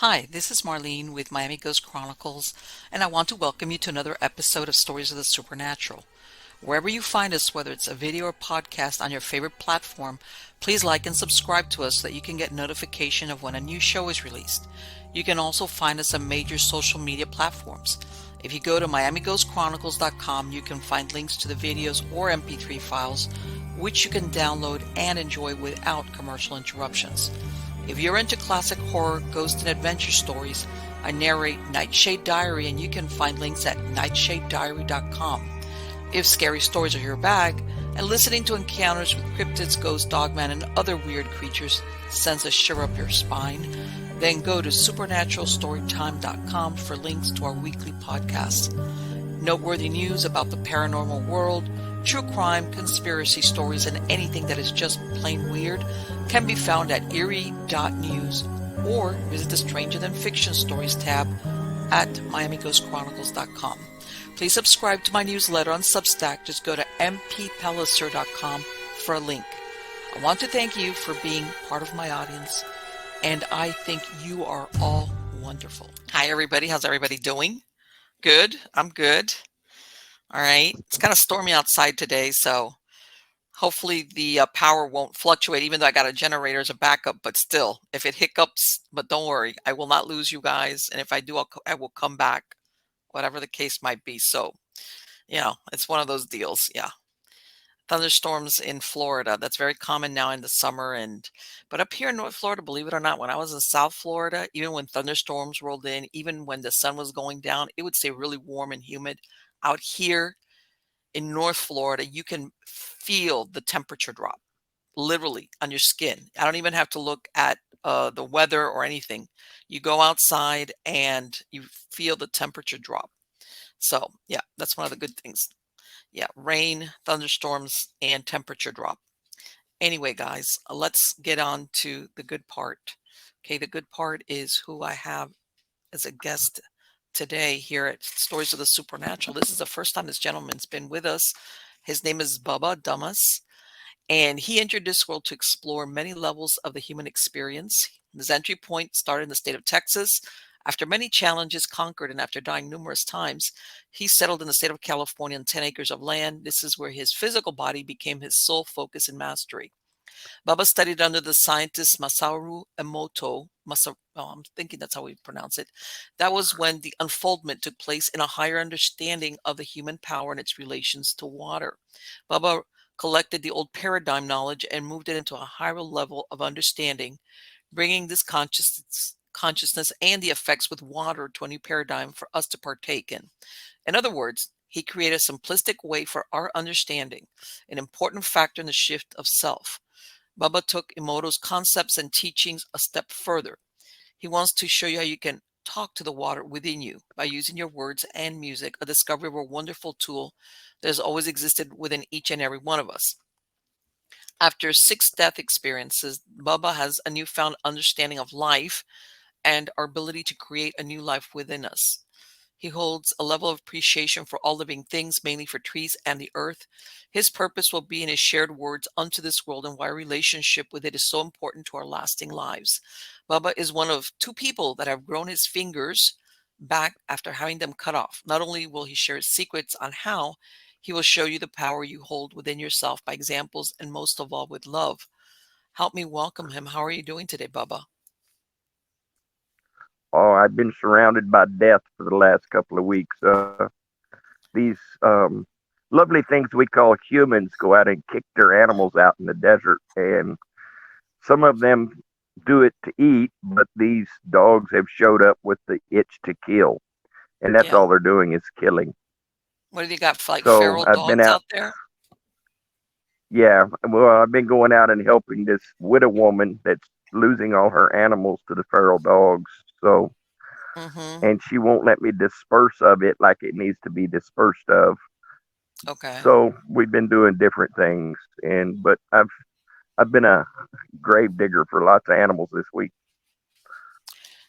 Hi, this is Marlene with Miami Ghost Chronicles, and I want to welcome you to another episode of Stories of the Supernatural. Wherever you find us, whether it's a video or podcast on your favorite platform, please like and subscribe to us so that you can get notification of when a new show is released. You can also find us on major social media platforms. If you go to MiamiGhostChronicles.com, you can find links to the videos or MP3 files, which you can download and enjoy without commercial interruptions. If you're into classic horror, ghost, and adventure stories, I narrate Nightshade Diary, and you can find links at nightshadediary.com. If scary stories are your bag, and listening to encounters with cryptids, ghosts, dogmen, and other weird creatures sends a shiver up your spine, then go to supernaturalstorytime.com for links to our weekly podcasts. Noteworthy news about the paranormal world, true crime, conspiracy stories, and anything that is just plain weird can be found at eerie.news or visit the Stranger Than Fiction Stories tab at miamighostchronicles.com. Please subscribe to my newsletter on Substack. Just go to mppellicer.com for a link. I want to thank you for being part of my audience, and I think you are all wonderful. Hi, everybody. How's everybody doing? Good. I'm good. All right. It's kind of stormy outside today, so hopefully the power won't fluctuate, even though I got a generator as a backup. But still, if it hiccups, but don't worry, I will not lose you guys. And if I do, I will come back, whatever the case might be. So, it's one of those deals. Yeah. Thunderstorms in Florida. That's very common now in the summer. But up here in North Florida, believe it or not, when I was in South Florida, even when thunderstorms rolled in, even when the sun was going down, it would stay really warm and humid. Out here in North Florida, you can feel the temperature drop literally on your skin. I don't even have to look at the weather or anything. You go outside and you feel the temperature drop. So, yeah, that's one of the good things. Yeah, rain, thunderstorms, and temperature drop. Anyway, guys, let's get on to the good part. Okay, the good part is who I have as a guest today here at Stories of the Supernatural. This is the first time this gentleman's been with us. His name is Bubba Dumass, and he entered this world to explore many levels of the human experience. His entry point started in the state of Texas. After many challenges conquered and after dying numerous times, he settled in the state of California on 10 acres of land. This is where his physical body became his sole focus and mastery. Baba studied under the scientist Masaru Emoto. I'm thinking that's how we pronounce it. That was when the unfoldment took place in a higher understanding of the human power and its relations to water. Baba collected the old paradigm knowledge and moved it into a higher level of understanding, bringing this consciousness and the effects with water to a new paradigm for us to partake in. In other words, he created a simplistic way for our understanding, an important factor in the shift of self. Baba took Emoto's concepts and teachings a step further. He wants to show you how you can talk to the water within you by using your words and music, a discovery of a wonderful tool that has always existed within each and every one of us. After 6 death experiences, Baba has a newfound understanding of life and our ability to create a new life within us. He holds a level of appreciation for all living things, mainly for trees and the earth. His purpose will be in his shared words unto this world and why relationship with it is so important to our lasting lives. Baba is one of 2 people that have grown his fingers back after having them cut off. Not only will he share his secrets on how, he will show you the power you hold within yourself by examples and most of all with love. Help me welcome him. How are you doing today, Baba? Oh, I've been surrounded by death for the last couple of weeks. These lovely things we call humans go out and kick their animals out in the desert, and some of them do it to eat, but these dogs have showed up with the itch to kill, and that's Yeah. all they're doing is killing. What have you got, like So feral I've been dogs out, out there? yeah, well, I've been going out and helping this widow woman that's losing all her animals to the feral dogs. So, Mm-hmm. and she won't let me disperse of it like it needs to be dispersed of. Okay. So we've been doing different things, and but I've been a grave digger for lots of animals this week.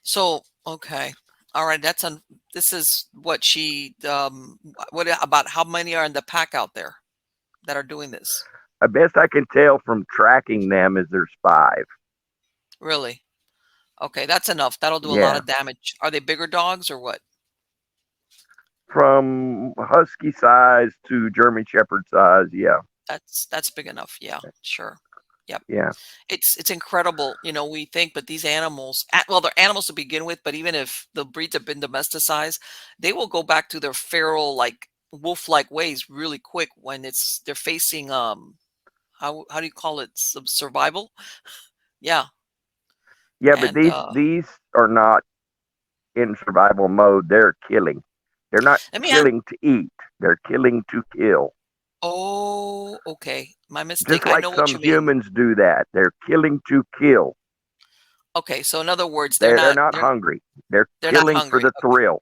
So, okay. All right, this is what what about how many are in the pack out there that are doing this? The best I can tell from tracking them is there's five. Really? Okay, that's enough. That'll do a lot Yeah. of damage. Are they bigger dogs or what? From husky size to German Shepherd size. Yeah. That's big enough. Yeah, sure. Yep. Yeah. It's incredible, we think, but these animals, well, they're animals to begin with, but even if the breeds have been domesticized, they will go back to their feral, like wolf-like ways really quick when they're facing how do you call it? Survival? Yeah. Yeah, but And these are not in survival mode. They're killing. They're not let me ask. killing to eat. They're killing to kill. Oh, okay. My mistake. Just I like know what some you mean. humans do that. They're killing to kill. Okay, so in other words, they're They're not not they're hungry. They're they're not killing for hungry. the Okay. thrill.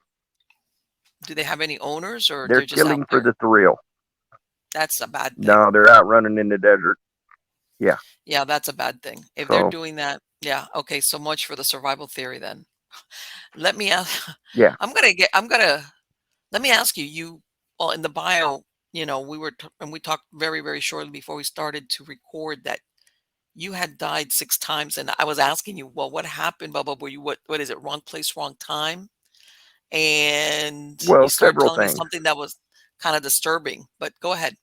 Do they have any owners or They're they're just out killing for there? the thrill. That's a bad thing. No, they're out running in the desert. Yeah. Yeah, that's a bad thing. If they're So, doing that, yeah, okay, so much for the survival theory then. Let me ask yeah. I'm gonna let me ask you, well, in the bio, and we talked very, very shortly before we started to record that you had died 6 times, and I was asking you, well, what happened, blah, blah, were you, what is it, wrong place, wrong time? And you Well, started several telling me things. something that was kind of disturbing, but go ahead.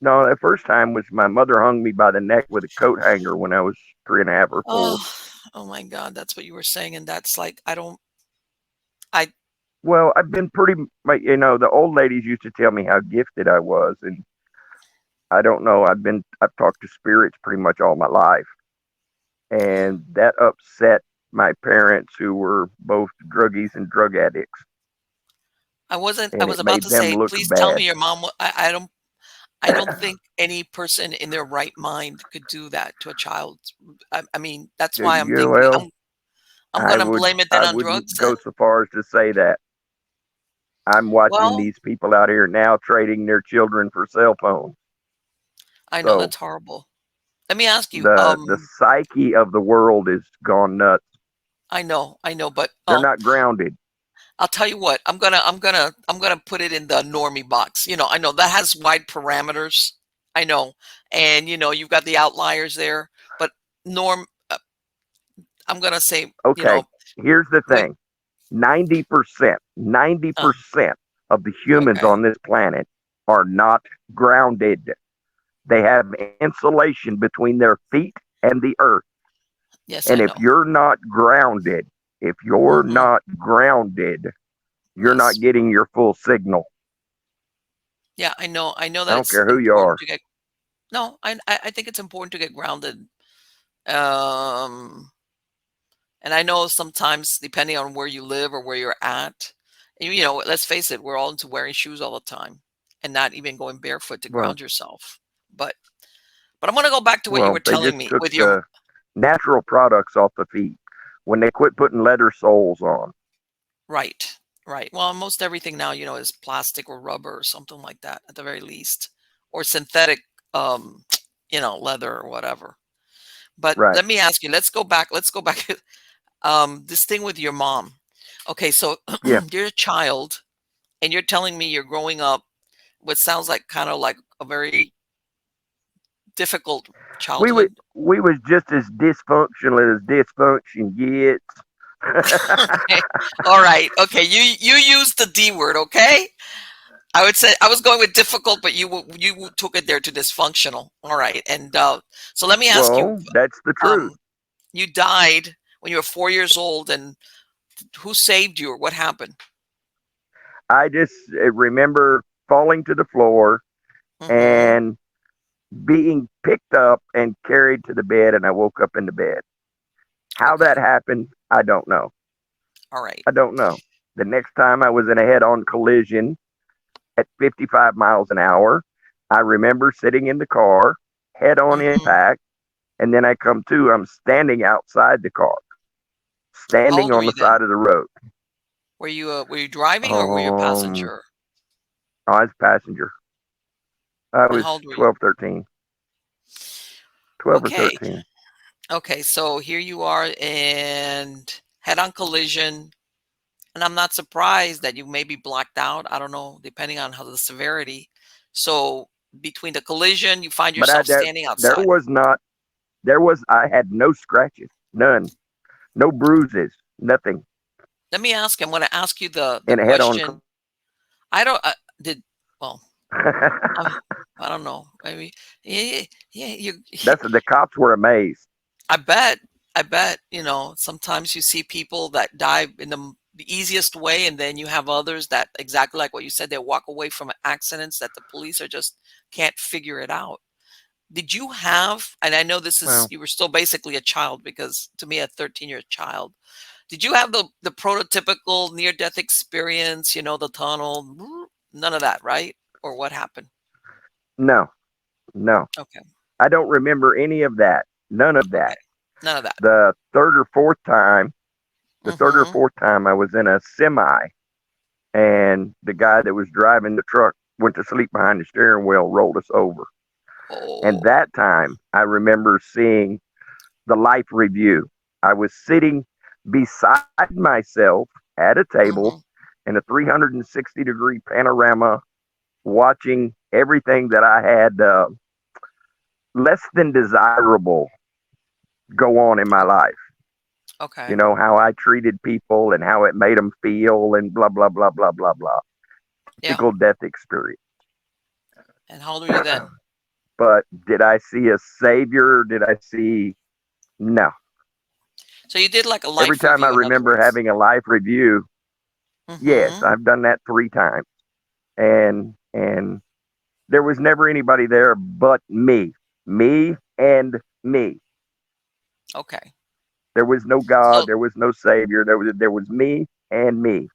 No, that first time was my mother hung me by the neck with a coat hanger when I was three and a half or four. Oh, oh my God, that's what you were saying, and that's like, I Well, I've been pretty, the old ladies used to tell me how gifted I was, and I don't know. I've talked to spirits pretty much all my life, and that upset my parents, who were both druggies and drug addicts, I and was it about made to them say, look please tell bad. me your mom. I don't think any person in their right mind could do that to a child. I mean, that's why I'm You thinking well, I'm gonna blame it then I on drugs wouldn't go then. so far as to say that. I'm watching Well, these people out here now trading their children for cell phones. I know So that's horrible. Let me ask you. the psyche of the world is gone nuts. I know, but They're not grounded. I'll tell you what. I'm gonna put it in the normie box. I know that has wide parameters. I know, and you've got the outliers there, but norm. I'm gonna say, Okay, here's the when. thing. 90%, Uh, 90% of the humans okay. on this planet are not grounded. They have insulation between their feet and the earth. Yes, And I if know. you're not grounded, if you're Hmm. not grounded, you're not Yes. getting your full signal. Yeah, I know. I know I that don't it's care who you important are. to get. No, I think it's important to get grounded. Um, and I know sometimes, depending on where you live or where you're at, let's face it, we're all into wearing shoes all the time and not even going barefoot to Well, ground yourself. But but I'm gonna go back to what you well, were they telling just me took with your. the natural products off the feet when they quit putting leather soles on. Right, right. Well, most everything now, is plastic or rubber or something like that at the very least, or synthetic, um, leather or whatever. But Right. let me ask you, let's go back. This thing with your mom. Okay, so Yeah. you're a child and you're telling me you're growing up what sounds like kind of like a very difficult childhood. We was just as dysfunctional as dysfunction gets. Okay. All right. Okay. You used the D word, okay? I would say I was going with difficult, but you took it there to dysfunctional. All right. And so let me ask you, Well, that's the truth. um, you died when you were 4 years old, and who saved you or what happened? I just remember falling to the floor Mm-hmm. and being picked up and carried to the bed, and I woke up in the bed. How that Okay. happened, I don't know. All right. I don't know. The next time I was in a head on collision at 55 miles an hour, I remember sitting in the car, head on Mm-hmm. impact, and then I come to, I'm standing outside the car, How standing old were on you the then? side of the road. Were you driving or were you a Um, passenger? I was a passenger. I And was how old were you? 12, 13, 12 or Okay. 13. Okay. So here you are and head-on collision. And I'm not surprised that you may be blacked out. I don't know, depending on how the severity. So between the collision, you find But yourself standing there outside. was not, there was, I had no scratches. None. No bruises. Nothing. Let me ask. I'm going to ask you the In a head-on. question. I don't did well. I, I don't know. I mean, yeah, yeah. You, The cops were amazed. I bet. I bet. Sometimes you see people that die in the easiest way, and then you have others that exactly like what you said. They walk away from accidents that the police are just can't figure it out. Did you have? And I know this is Well, you were still basically a child because to me, a 13-year child. Did you have the prototypical near death experience? The tunnel. None of that, right? Or what happened? no, no. Okay. I don't remember any of that. None of Okay. that. None of that. The third or fourth time, the third or Mm-hmm. fourth time I was in a semi, and the guy that was driving the truck went to sleep behind the steering wheel, rolled us over. And Oh. that time, I remember seeing the life review. I was sitting beside myself at a table Mm-hmm. in a 360-degree panorama, watching everything that I had less than desirable go on in my life. You Okay. know, how I treated people and how it made them feel and blah, blah, blah, blah, blah, blah. Yeah. Typical death experience. And how old were you then? But did I see a savior? Did I see? No. So you did like a Every life time I review, in other remember words. having a life review, yes, Mm-hmm. I've done that 3 times. And there was never anybody there but me. Me and me. Okay. There was no God, So there was no savior, there was me and me.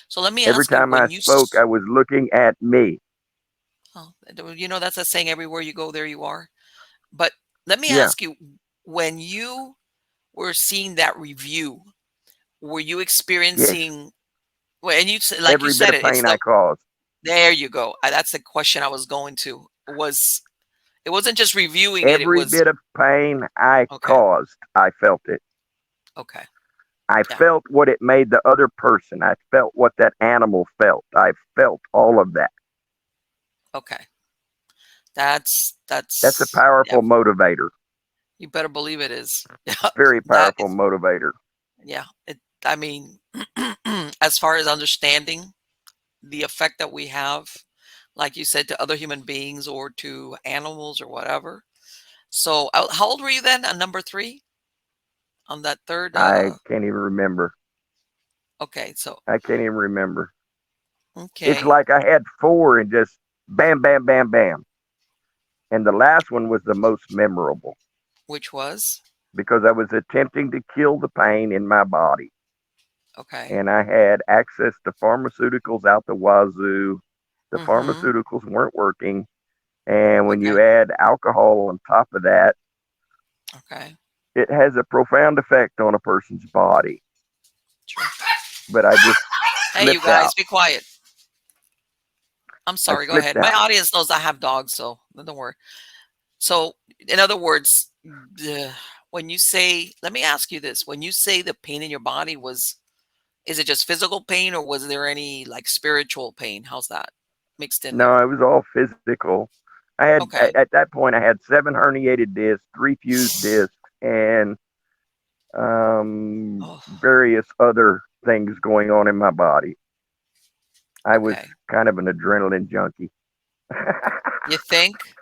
so let me Every ask you, time I when you spoke, I was looking at me. oh, that's a saying, everywhere you go, there you are. But let me Yeah. ask you, when you were seeing that review, were you Yes. experiencing, well, and like you Every bit said of it, it's pain I the caused. there you go. That's the question I was going to. It wasn't just reviewing it, it Every was bit of pain I okay. caused, I felt it. Okay. I Yeah. felt what it made the other person. I felt what that animal felt. I felt all of that. Okay. That's a Yeah, powerful motivator. you better believe it is. Yeah. Very That powerful is motivator. yeah. I mean, as far as understanding the effect that we have, like you said, to other human beings or to animals or whatever. So, how old were you then on number three? On that third? I can't even remember. Okay, so I can't even remember. It's okay, like I had four and just bam, bam, bam, bam. And the last one was the most memorable which was because I was attempting to kill the pain in my body. okay. And I had access to pharmaceuticals out the wazoo. The Mm-hmm. pharmaceuticals weren't working. And when you Okay. add alcohol on top of that, Okay. it has a profound effect on a person's body. Sure. But I just Hey, you slipped guys, out. be quiet. I'm I sorry. Go slipped ahead. My out. audience knows I have dogs, so don't worry. So, in other words, when you say, let me ask you this: when you say the pain in your body is it just physical pain, or was there any like spiritual pain? How's that mixed in No, there? it was all physical. I had Okay. at that point I had 7 herniated discs, 3 fused discs, and Oh, various other things going on in my body. I was okay. kind of an adrenaline junkie. You think?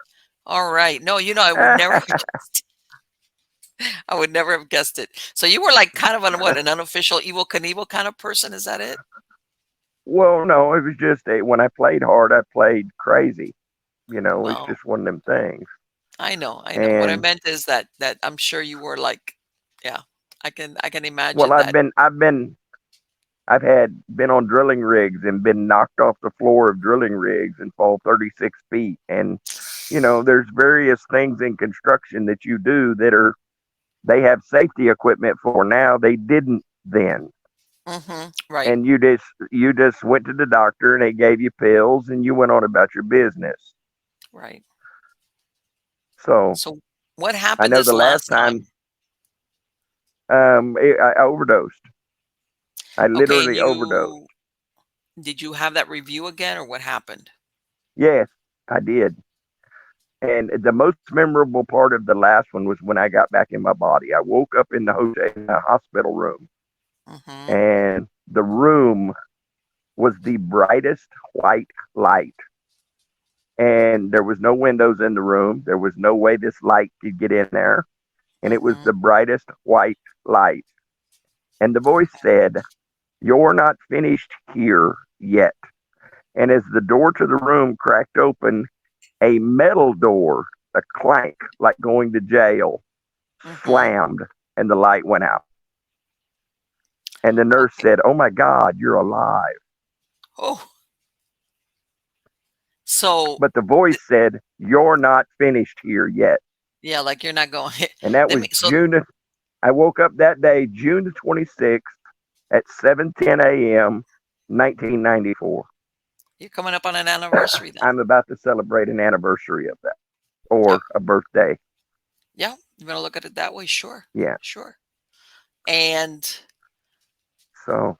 All right. No, I would never I would never have guessed it. So you were like kind of an unofficial Evil Knievel kind of person, is that it? Well, no, it was just when I played hard, I played crazy. It's Well, just one of them things. I know, I know. What I And meant is that I'm sure you were like, yeah, I can well, imagine that. I've had been on drilling rigs and been knocked off the floor of drilling rigs and fall 36 feet. And there's various things in construction that you do they have safety equipment for now. They didn't then. Mm-hmm. Right, And you just went to the doctor and they gave you pills and you went on about your business. right. So So what I happened know this the last last time time? I overdosed. I Okay, and literally overdosed. you did you have that review again or what happened? Yes, I did. And the most memorable part of the last one was when I got back in my body. I woke up in the hospital room, Mm-hmm. and the room was the brightest white light. And there was no windows in the room. There was no way this light could get in there. And it was Mm-hmm. the brightest white light. And the voice said, "You're not finished here yet." And as the door to the room cracked open, a metal door, a clank like going to jail, Mm-hmm. slammed, and the light went out. And the nurse Okay. said, "Oh my God, you're alive." Oh, so But the voice said, "You're not finished here yet." yeah, like you're not going. And that Let was me. So I woke up that day, June the 26th at 7:10 a.m., 1994. you're coming up on an anniversary then. I'm about to celebrate an anniversary of that Yep. or a birthday. Yeah. You want to look at it that way? Sure. Yeah. Sure. And So,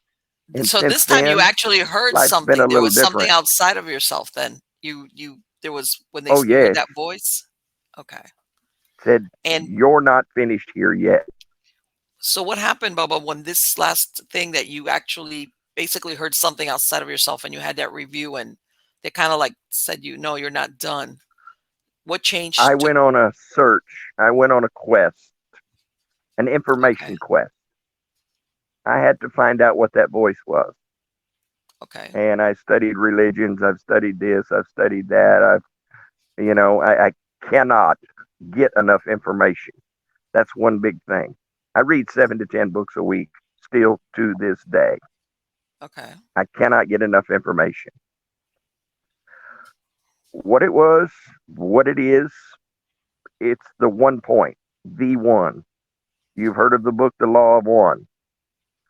and so since this time you then, actually heard life's been a something. There little was something different. outside of yourself then. There was when Oh, you heard yes. that voice. Okay. Said, And "You're not finished here yet." so what happened, Bubba, when this last thing that you actually basically heard something outside of yourself and you had that review and they kind of like said you no, you're not done. What I change took went on a search, I went on a quest, an okay. information quest. I had to find out what that voice was. Okay. And I studied religions, I've studied this, I've studied that. I cannot get enough information. That's one big thing. I read 7 to 10 books a week, still to this day. Okay. I cannot get enough information. What it was, what it is, it's the one point, the one. You've heard of the book, The Law of One.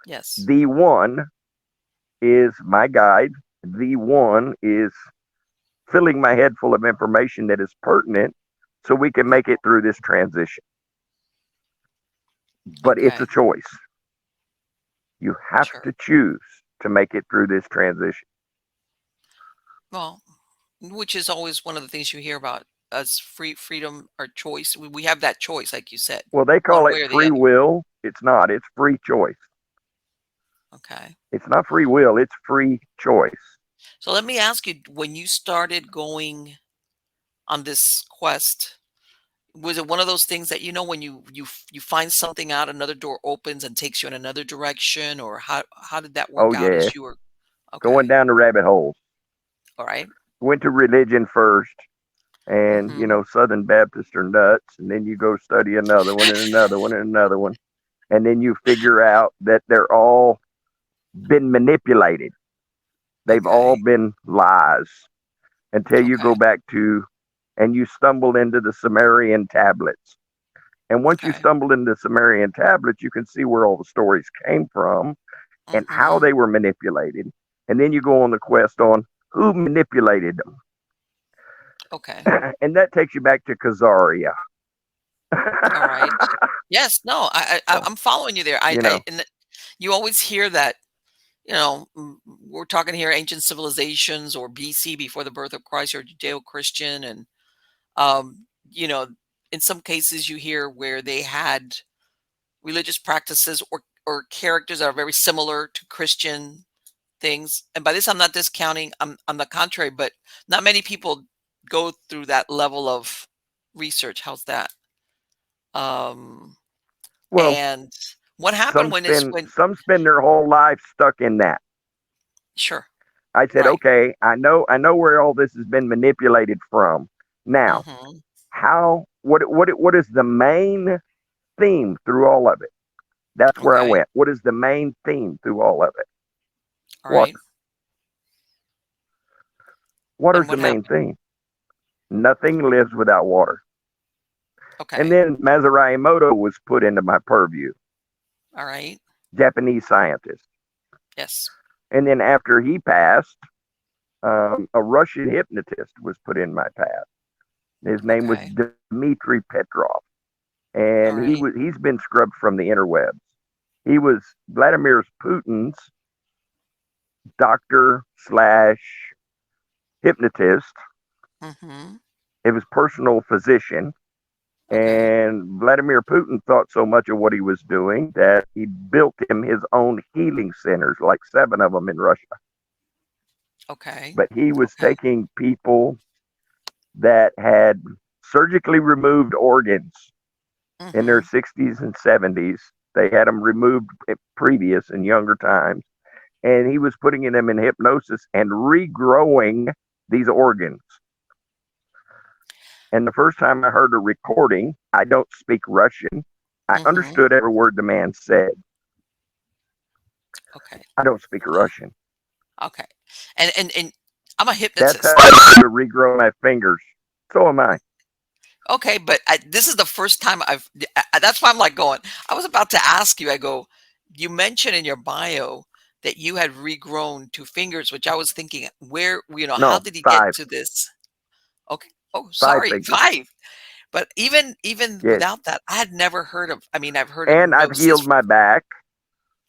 Yes. The one is my guide. The one is filling my head full of information that is pertinent so we can make it through this transition. But it's a Okay. choice. You have Sure. to choose to make it through this transition. Well, which is always one of the things you hear about as freedom or choice. We have that choice, like you said, Well, they one call it way or the free other. will. It's not, it's free choice. Okay. It's not free will, it's free choice. So let me ask you, when you started going on this quest, was it one of those things that when you find something out, another door opens and takes you in another direction, or how did that Oh, work out yeah. as you were Going okay? down the rabbit holes. All right. Went to religion first, and, Mm-hmm. Southern Baptists are nuts. And then you go study another one and another one and another one. And then you figure out that they're all been manipulated. They've all Okay. been lies until you go Okay. back to and you stumble into the Sumerian tablets. And once you Okay. stumble into the Sumerian tablets, you can see where all the stories came from and how Mm-hmm. they were manipulated. And then you go on the quest on who manipulated them. Okay. And that takes you back to Khazaria. All right. Yes. No. So, I'm following you there. you know, And you always hear that. We're talking here ancient civilizations or BC, before the birth of Christ, or Judeo-Christian, and um, you know, in some cases you hear where they had religious practices or characters that are very similar to Christian things. And by this, I'm not discounting. I'm on the contrary, but not many people go through that level of research. How's that? Um, well, and what happened when some spend their whole life stuck in that. sure, I said, right. okay, I know where all this has been manipulated from. Now, Hmm. what is the main theme through all of it? That's where I Okay. went. What is the main theme through all of it? All right. Water. Water's And the what main happened? theme. Nothing lives without water. And Okay. then Masaru Emoto was put into my purview, All right. Japanese scientist. Yes. And then after he passed, a Russian hypnotist was put in my path. His name was Okay. Dmitry Petrov, All and right. he's been scrubbed from the interwebs. He was Vladimir Putin's doctor slash hypnotist, Mm-hmm. his personal physician. Okay. And Vladimir Putin thought so much of what he was doing that he built him his own healing centers, like 7 of them in Russia. Okay. But he was Okay. taking people that had surgically removed organs in their Mm-hmm. 60s and 70s. They had them removed previous in younger times. And he was putting them in hypnosis and regrowing these organs. And the first time I heard a recording, I don't speak Russian. I Mm-hmm. understood every word the man said. Okay. I don't speak Russian. Okay. And I'm a That's how hypnotist. I to regrow my fingers. So am I. Okay, but this is the first time that's why I'm like going. I was about to ask you. I go. You mentioned in your bio that you had regrown 2 fingers, which I was thinking, where how No, did he get five. to this? Okay. Oh, Five sorry, fingers. 5. But even Yes. without that, I had never heard of. I mean, I've heard of And I've healed hypnosis. my back.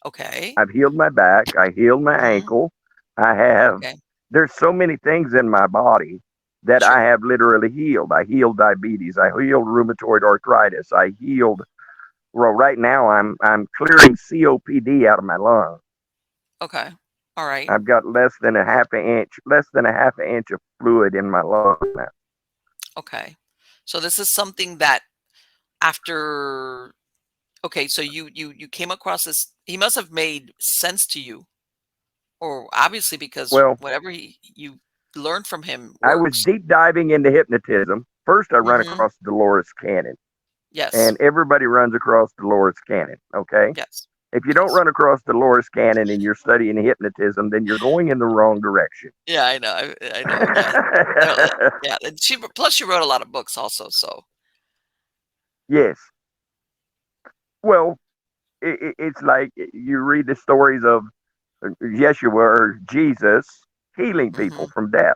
Okay. I've healed my back. I healed my Hmm. ankle. I have, Okay. there's so many things in my body that I Sure. have literally healed. I healed diabetes. I healed rheumatoid arthritis. I healed, well, right now I'm clearing COPD out of my lungs. Okay. All right. I've got less than a half an inch of fluid in my lungs now. Okay. So this is something that after okay, so you came across this. He must have made sense to you, or obviously because Well, whatever you learned from him I was works. deep diving into hypnotism. First, I run Hmm. across Dolores Cannon, Yes. and everybody runs across Dolores Cannon. Okay, Yes. if you don't Yes. run across Dolores Cannon and you're studying hypnotism, then you're going in the wrong direction. Yeah, I know. I know. Yeah. Yeah. And she wrote a lot of books also. So. Yes. Well, it's like you read the stories of Yeshua or Jesus healing people Hmm. from death.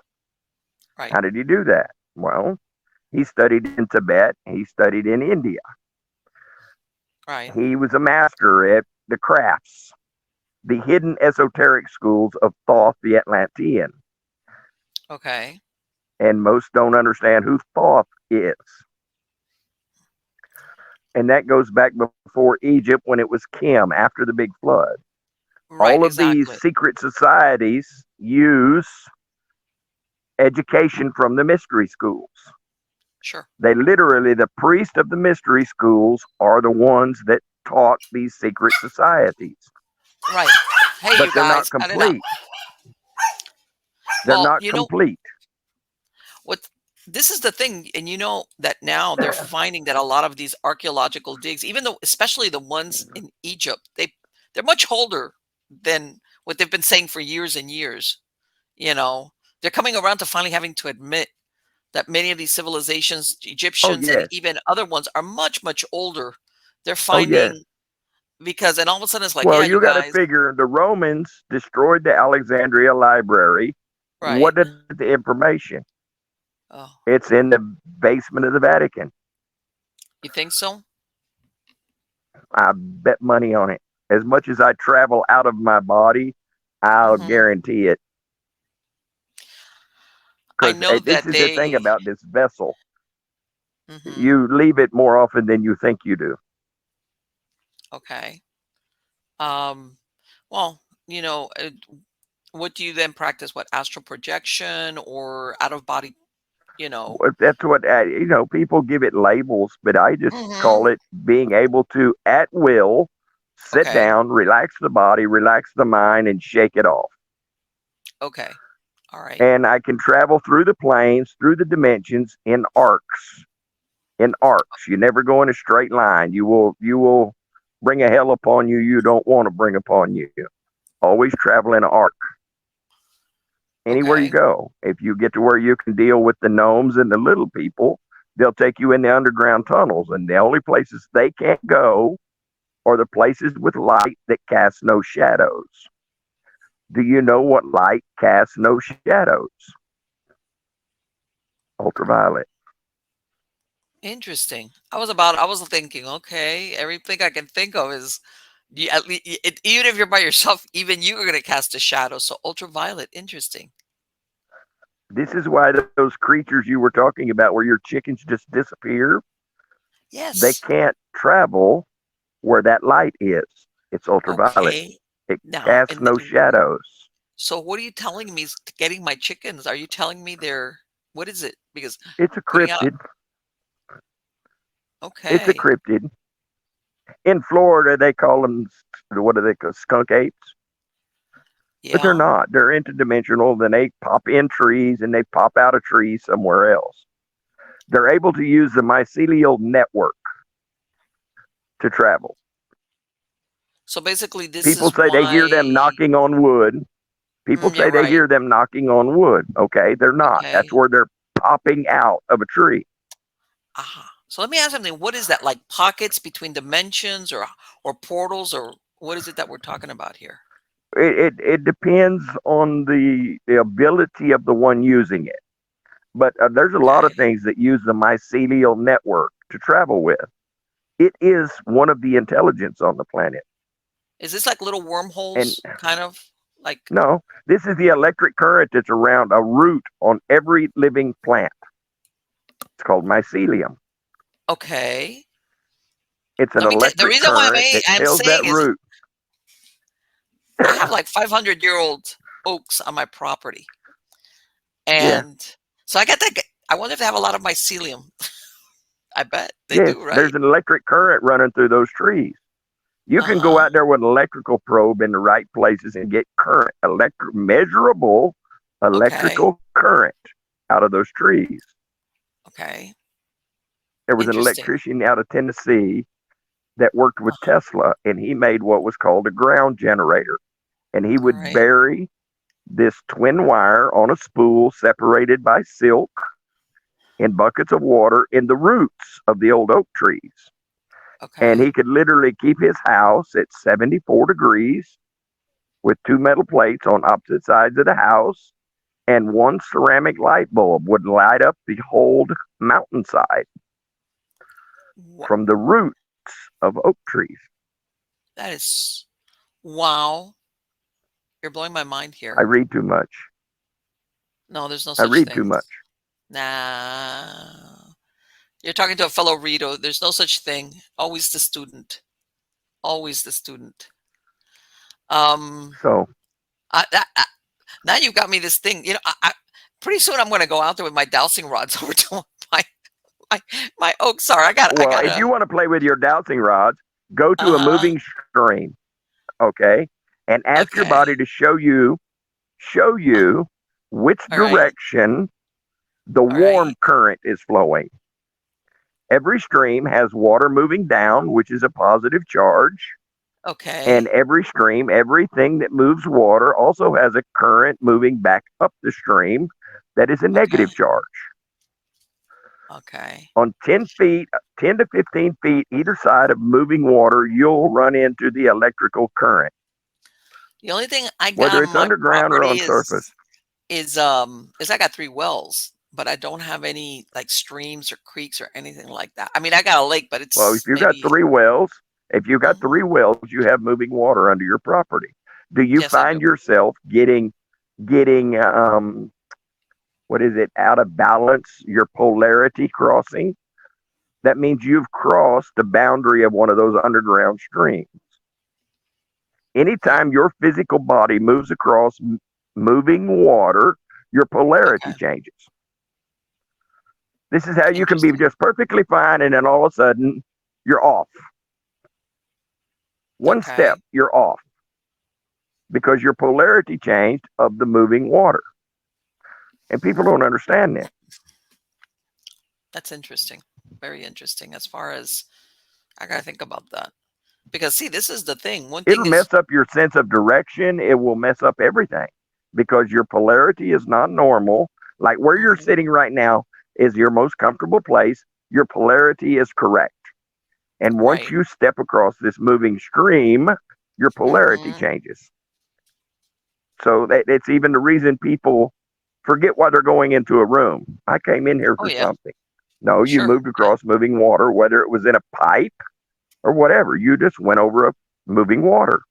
Right. How did he do that? Well, he studied in Tibet. He studied in India. Right. He was a master at the crafts, the hidden esoteric schools of Thoth the Atlantean. Okay. And most don't understand who Thoth is. And that goes back before Egypt when it was Kim after the big flood. Right. All of these Exactly. secret societies use education from the mystery schools. Sure. They literally, the priests of the mystery schools are the ones that taught these secret societies, Right. Hey, but you they're not guys, cut it out. complete. They're Well, not complete. what this is the thing, and that now they're finding that a lot of these archaeological digs, even though especially the ones in Egypt, they're much older than what they've been saying for years and years. You know, they're coming around to finally having to admit that many of these civilizations, Oh, Egyptians and yes. even other ones, are much, much older. They're Oh, yes. finding because, and all of a sudden it's like, Well, yeah, you you got to guys, figure the Romans destroyed the Alexandria library. right? What is the information? Oh, It's in the basement of the Vatican. you think so? I bet money on it. As much as I travel out of my body, I'll Hmm. guarantee it. I Because know this that is the thing they. about this vessel. Hmm. You leave it more often than you think you do. Okay. Um, well, what do you then practice? What, astral projection or out of body? You know. That's what, people give it labels, but I just Hmm. call it being able to, at will, sit Okay. down, relax the body, relax the mind, and shake it off. Okay. All right. And I can travel through the planes, through the dimensions in arcs. In arcs, you never go in a straight line. You will bring a hell upon you you don't want to bring upon you. Always travel in an arc anywhere you Okay. go. If you get to where you can deal with the gnomes and the little people, they'll take you in the underground tunnels. And the only places they can't go are the places with light that cast no shadows. Do you know what light casts no shadows? Ultraviolet. Interesting. I was thinking, okay, everything I can think of is at least even if you're by yourself, even you are going to cast a shadow. So ultraviolet, interesting. This is why those creatures you were talking about, where your chickens just disappear, they Yes. can't travel where that light is. It's ultraviolet. Okay. It Now, casts no shadows. so what are you telling me is getting my chickens? Are you telling me they're, what is it? Because It's a putting out, cryptid. It's a okay. cryptid. In Florida, they call them, what do they call, skunk apes? But they're Yeah. not. They're interdimensional. Then they pop in trees and they pop out of trees somewhere else. They're able to use the mycelial network to travel. So basically, this People is say they hear them why, knocking on wood. People yeah, say they right. hear them knocking on wood. Okay, they're not. That's Okay. where they're popping out of a tree. Aha. So let me ask something. What is that? Like pockets between dimensions or portals or what is it that we're talking about here? It depends on the ability of the one using it. But there's a lot of Okay. things that use the mycelial network to travel with. It is one of the intelligence on the planet. Is this like little And wormholes kind of like no, this is the electric current that's around a root on every living plant. It's called mycelium. okay. It's an The electric reason why current that I'm tells that saying is root. I have like 500-year-old oaks on my property. Yeah, And so I got that. I wonder if they have a lot of mycelium. I bet they yes, do, there's right? an electric current running through those trees. You can go Uh-huh. out there with an electrical probe in the right places and get current, measurable Okay. electrical current out of those trees. Okay. There was an Interesting. electrician out of Tennessee that worked with Uh-huh. Tesla, and he made what was called a ground generator. And he All would right. bury this twin wire on a spool separated by silk in buckets of water in the roots of the old oak trees. And he Okay. could literally keep his house at 74 degrees with two metal plates on opposite sides of the house, and one ceramic light bulb would light up the whole mountainside Wha from the roots of oak trees. that is wow. You're blowing my mind I here. read too much. No, there's no I such read too thing. much. Nah. You're talking to a fellow reader. There's no such thing. Always the student. Always the student. Um, So, I now you've got me this thing. Pretty soon I'm going to go out there with my dowsing rods over to my my my oak. Sorry, I well, if gotta. you want to play with your dowsing rods, go to a Uh-huh. moving stream, okay, and ask your Okay. body to show Uh, you which all right. direction the All warm right. current is flowing. Every stream has water moving down, which is a positive charge. And Okay. every stream, everything that moves water also has a current moving back up the stream that is a Okay. negative charge. Okay. On 10 feet, 10 to 15 feet either side of moving water, you'll run into the electrical current, The only thing I got whether on it's my underground or property on surface. is I got 3 wells, but I don't have any like streams or creeks or anything like that. I mean, I got a lake, but Well, if it's you got maybe. three wells, if you got Mhm. three wells, you have moving water under your property. Do you Yes, I find do. yourself getting what is it, out of balance, your polarity crossing? That means you've crossed the boundary of one of those underground streams. Yeah. Anytime your physical body moves across moving water, your polarity Okay. changes. This is how you can be Interesting. just perfectly fine, and then all of a sudden, you're off. One step, Okay. you're off because your polarity changed of the moving water. And people don't understand that. That's interesting. Very interesting as far as I gotta think about that. Because see, this is the thing. One It'll thing is mess up your sense of direction. It will mess up everything because your polarity is not normal. Like where you're mhm, sitting right now is your most comfortable place. Your polarity is correct. And once right. you step across this moving stream, your polarity Hmm. changes. So it's even the reason people forget why they're going into a room. I came in here Oh for yeah. something. No, you Sure. moved Yeah. across moving water, whether it was in a pipe or whatever. You just went over a moving water.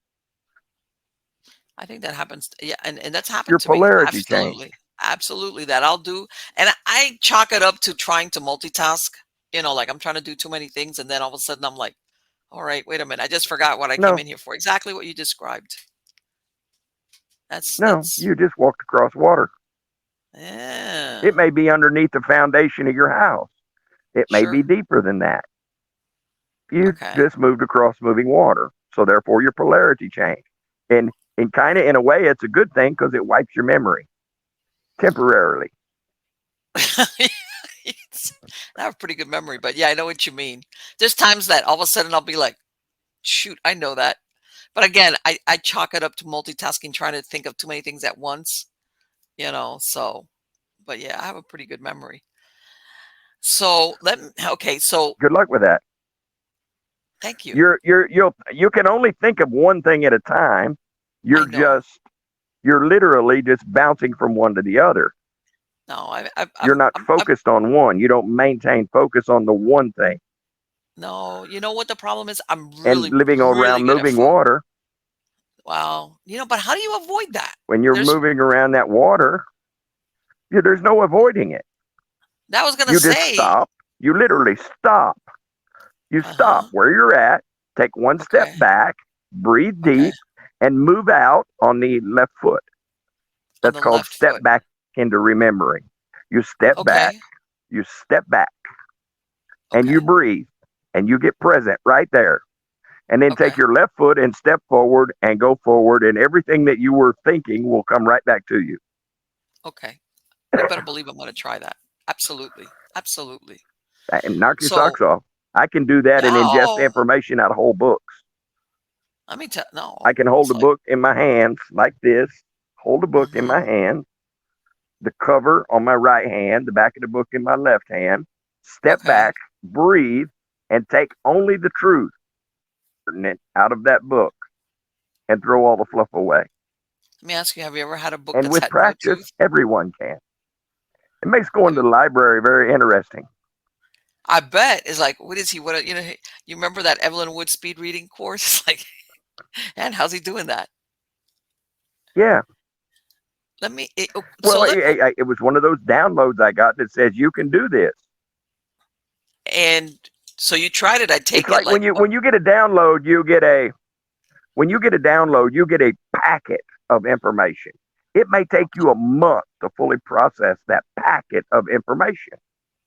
I think that happens. Yeah, and that's happened Your to me. polarity changed. Absolutely. absolutely, that I'll do. And I chalk it up to trying to multitask. Like I'm trying to do too many things, and then all of a sudden I'm like, all right, wait a minute, I just forgot what I came No, in here for. Exactly what you described. no, That's you just walked across water. yeah, It may be underneath the foundation of your house. It may be sure. deeper than that. You Okay. just moved across moving water. So therefore your polarity changed. And kind of in a way it's a good thing because it wipes your memory temporarily. It's- I have a pretty good memory, but yeah, I know what you mean. There's times that all of a sudden I'll be like, shoot, I know that. But again, I chalk it up to multitasking, trying to think of too many things at once. So, but yeah, I have a pretty good memory. So okay, so Good luck with that. thank you. You can only think of one thing at a time. I You're know. just you're literally just bouncing from one to the other. No, You're not I'm focused on one. You don't maintain focus on the one thing. no, you know what the problem is? I'm And really, living really around good at moving food. water, Wow. But how do you avoid that? when you're There's moving around that water, there's no avoiding it. that was gonna You just say, stop. You literally stop. You stop uh-huh. where you're at, take one step Okay. back, breathe Okay. deep, and move out on the left foot. On That's the called left step foot. back into remembering. You step back, Okay. you step back, and you Okay. breathe, and you get present right there. And then take Okay. your left foot and step forward and go forward, and everything that you were thinking will come right back to you. Okay. You better believe I'm gonna try that. Absolutely. Absolutely. And knock your So, socks off. I can do that and ingest no, information out of whole books. let me tell I no. can hold It's a like, book in my hands like this, hold a book in my mhm. hand, the cover on my right hand, the back of the book in my left hand, step Okay. back, breathe, and take only the truth pertinent out of that book and throw all the fluff away. Let me ask you, have you ever had a book And that's with had no practice, tooth? everyone can. It makes going Have to you the library very interesting. I bet it's like, what is he? You remember that Evelyn Wood speed reading course? It's like, and how's he doing that? Yeah. So Well, it was one of those downloads I got that says you can do this. and so you tried it. I It's take it like when like, you what? when you get a download, you get a packet of information. It may take you a month to fully process that packet of information.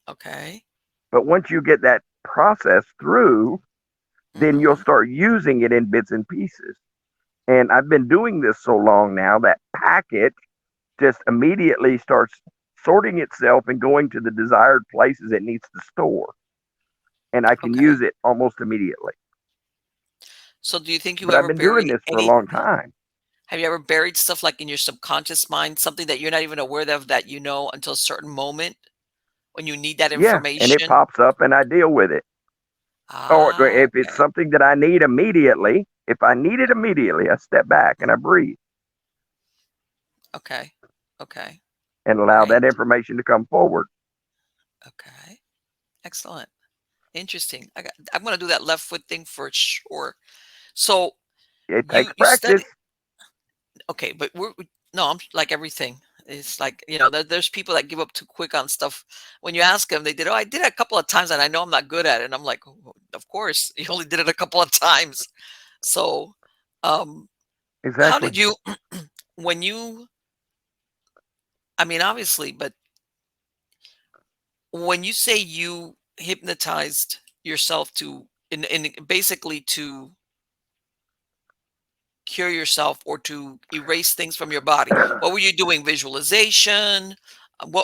Okay. But once you get that process through, then you'll Mm-hmm. start using it in bits and pieces. And I've been doing this so long now that packet just immediately starts sorting itself and going to the desired places it needs to store. And I can Okay. use it almost immediately. So do you think you But I've ever been doing buried this for a any? long time. Have you ever buried stuff like in your subconscious mind, something that you're not even aware of that until a certain moment when you need that Yeah. And it information? pops up and I deal with it. Or Ah, if it's okay. something that I need immediately, if I need it immediately, I step back and I breathe Okay. Okay. and allow Great. that information to come forward. Okay. Excellent. Interesting. I'm gonna do that left foot thing for sure. So It you takes you practice. study okay, but no, I'm like everything. It's like, there's people that give up too quick on stuff. When you ask them, they did, oh, I did it a couple of times and I know I'm not good at it. And I'm like, "Oh, of course, you only did it a couple of times. So, um, how Exactly. did you, when I mean, obviously, but when you say you hypnotized yourself in basically to cure yourself or to erase things from your body, what were you doing? Visualization?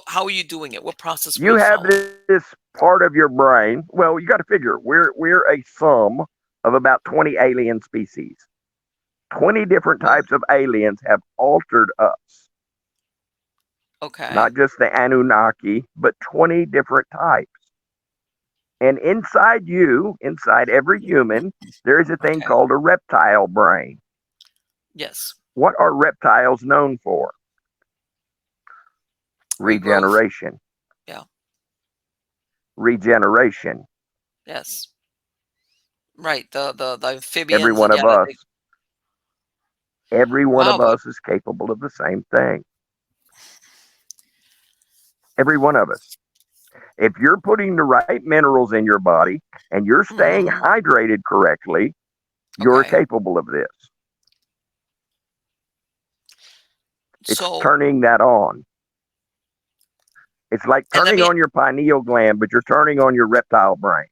How are you doing it? What process were You you have following? this part of your brain. Well, you got to figure we're a sum of about 20 alien species. 20 different Well, types of aliens have altered us. okay. Not just the Anunnaki, but 20 different types. And inside you, inside every human, there is a thing Okay. called a reptile brain. Yes. What are reptiles known for? Regrowth. Regeneration. Yeah. Regeneration. Yes. Right. The Every amphibians one and of yeah, that us, they every one wow, of but us is capable of the same thing. Every one of us. If you're putting the right minerals in your body and you're staying Hmm. hydrated correctly, you're Okay. capable of this. It's So, turning that on. It's like and let turning me, on your pineal gland, but you're turning on your reptile brain.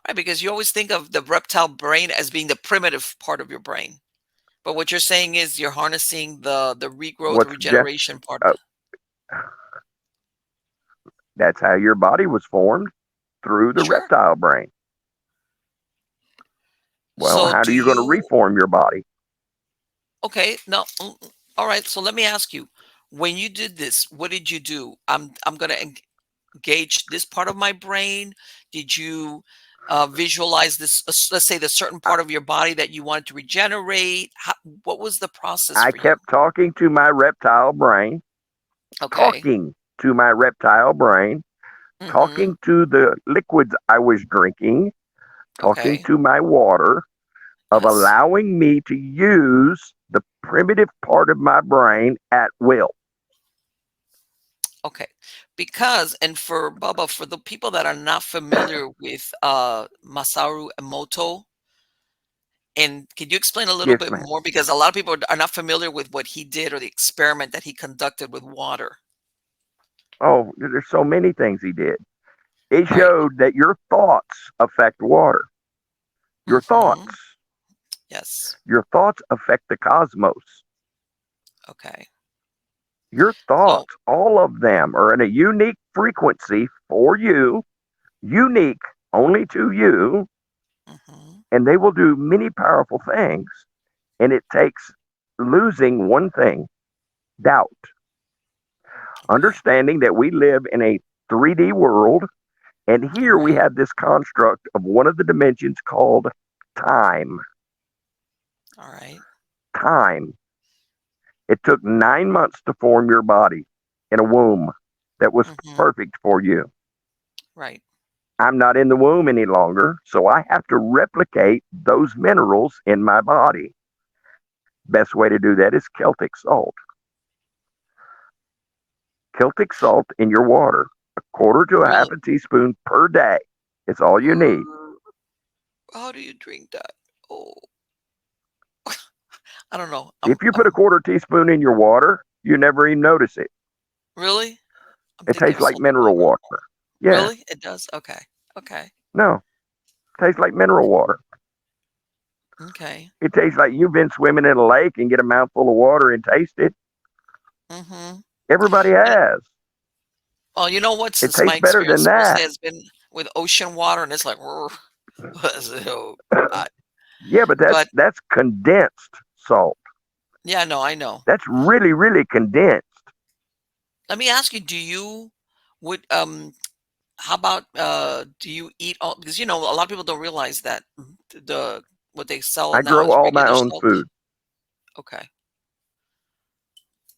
right, because you always think of the reptile brain as being the primitive part of your brain. But what you're saying is you're harnessing the regrowth, What's just regeneration part. uh, that's how your body was formed through the Sure. reptile brain. Well, So how do are you going to you, reform your body? okay, no, all right. So let me ask you, when you did this, what did you do? I'm gonna engage this part of my brain. Did you visualize this, let's say the certain I, part of your body that you wanted to regenerate? What was the process I for you? kept talking to my reptile brain, Okay. talking to my reptile brain, Mm-hmm. talking to the liquids I was drinking, talking Okay. to my water, of Yes. allowing me to use the primitive part of my brain at will. Okay. Because, and for Bubba, for the people that are not familiar with Masaru Emoto, and could you explain a little Yes, bit ma'am. more? Because a lot of people are not familiar with what he did or the experiment that he conducted with water. Oh, there's so many things he did. It Right. showed that your thoughts affect water. Your Mm-hmm. thoughts. Yes. Your thoughts affect the cosmos. Okay. Your So, thoughts, all of them, are in a unique frequency for you, unique only to you, mhm, and they will do many powerful things. And it takes losing one thing: doubt. okay. Understanding that we live in a 3D world, and All here we right. have this construct of one of the dimensions called time. All right. Time. It took 9 months to form your body in a womb that was Mhm. perfect for you. Right. I'm not in the womb any longer, so I have to replicate those minerals in my body. Best way to do that is Celtic salt. Celtic salt in your water, a quarter to a half Really? a teaspoon per day. It's all you need. How do you drink that? Oh, I don't know. If you put a quarter teaspoon in your water, you never even notice it. Really? I'm It thinking tastes of like salted mineral water. water. Yes. Really? It does? Okay. Okay. No, it tastes like mineral water. Okay. It tastes like you've been swimming in a lake and get a mouthful of water and taste it. Mhm. Everybody And has. well, you know what? It Since my tastes better than experience mostly that. has been with ocean water, and it's like, so, I, Yeah, but but that's condensed salt. yeah, no, I know. That's really, really condensed. Let me ask you, do you would how about do you eat all, because you know a lot of people don't realize that the what they sell I now grow is all my regular own salt. food. Okay.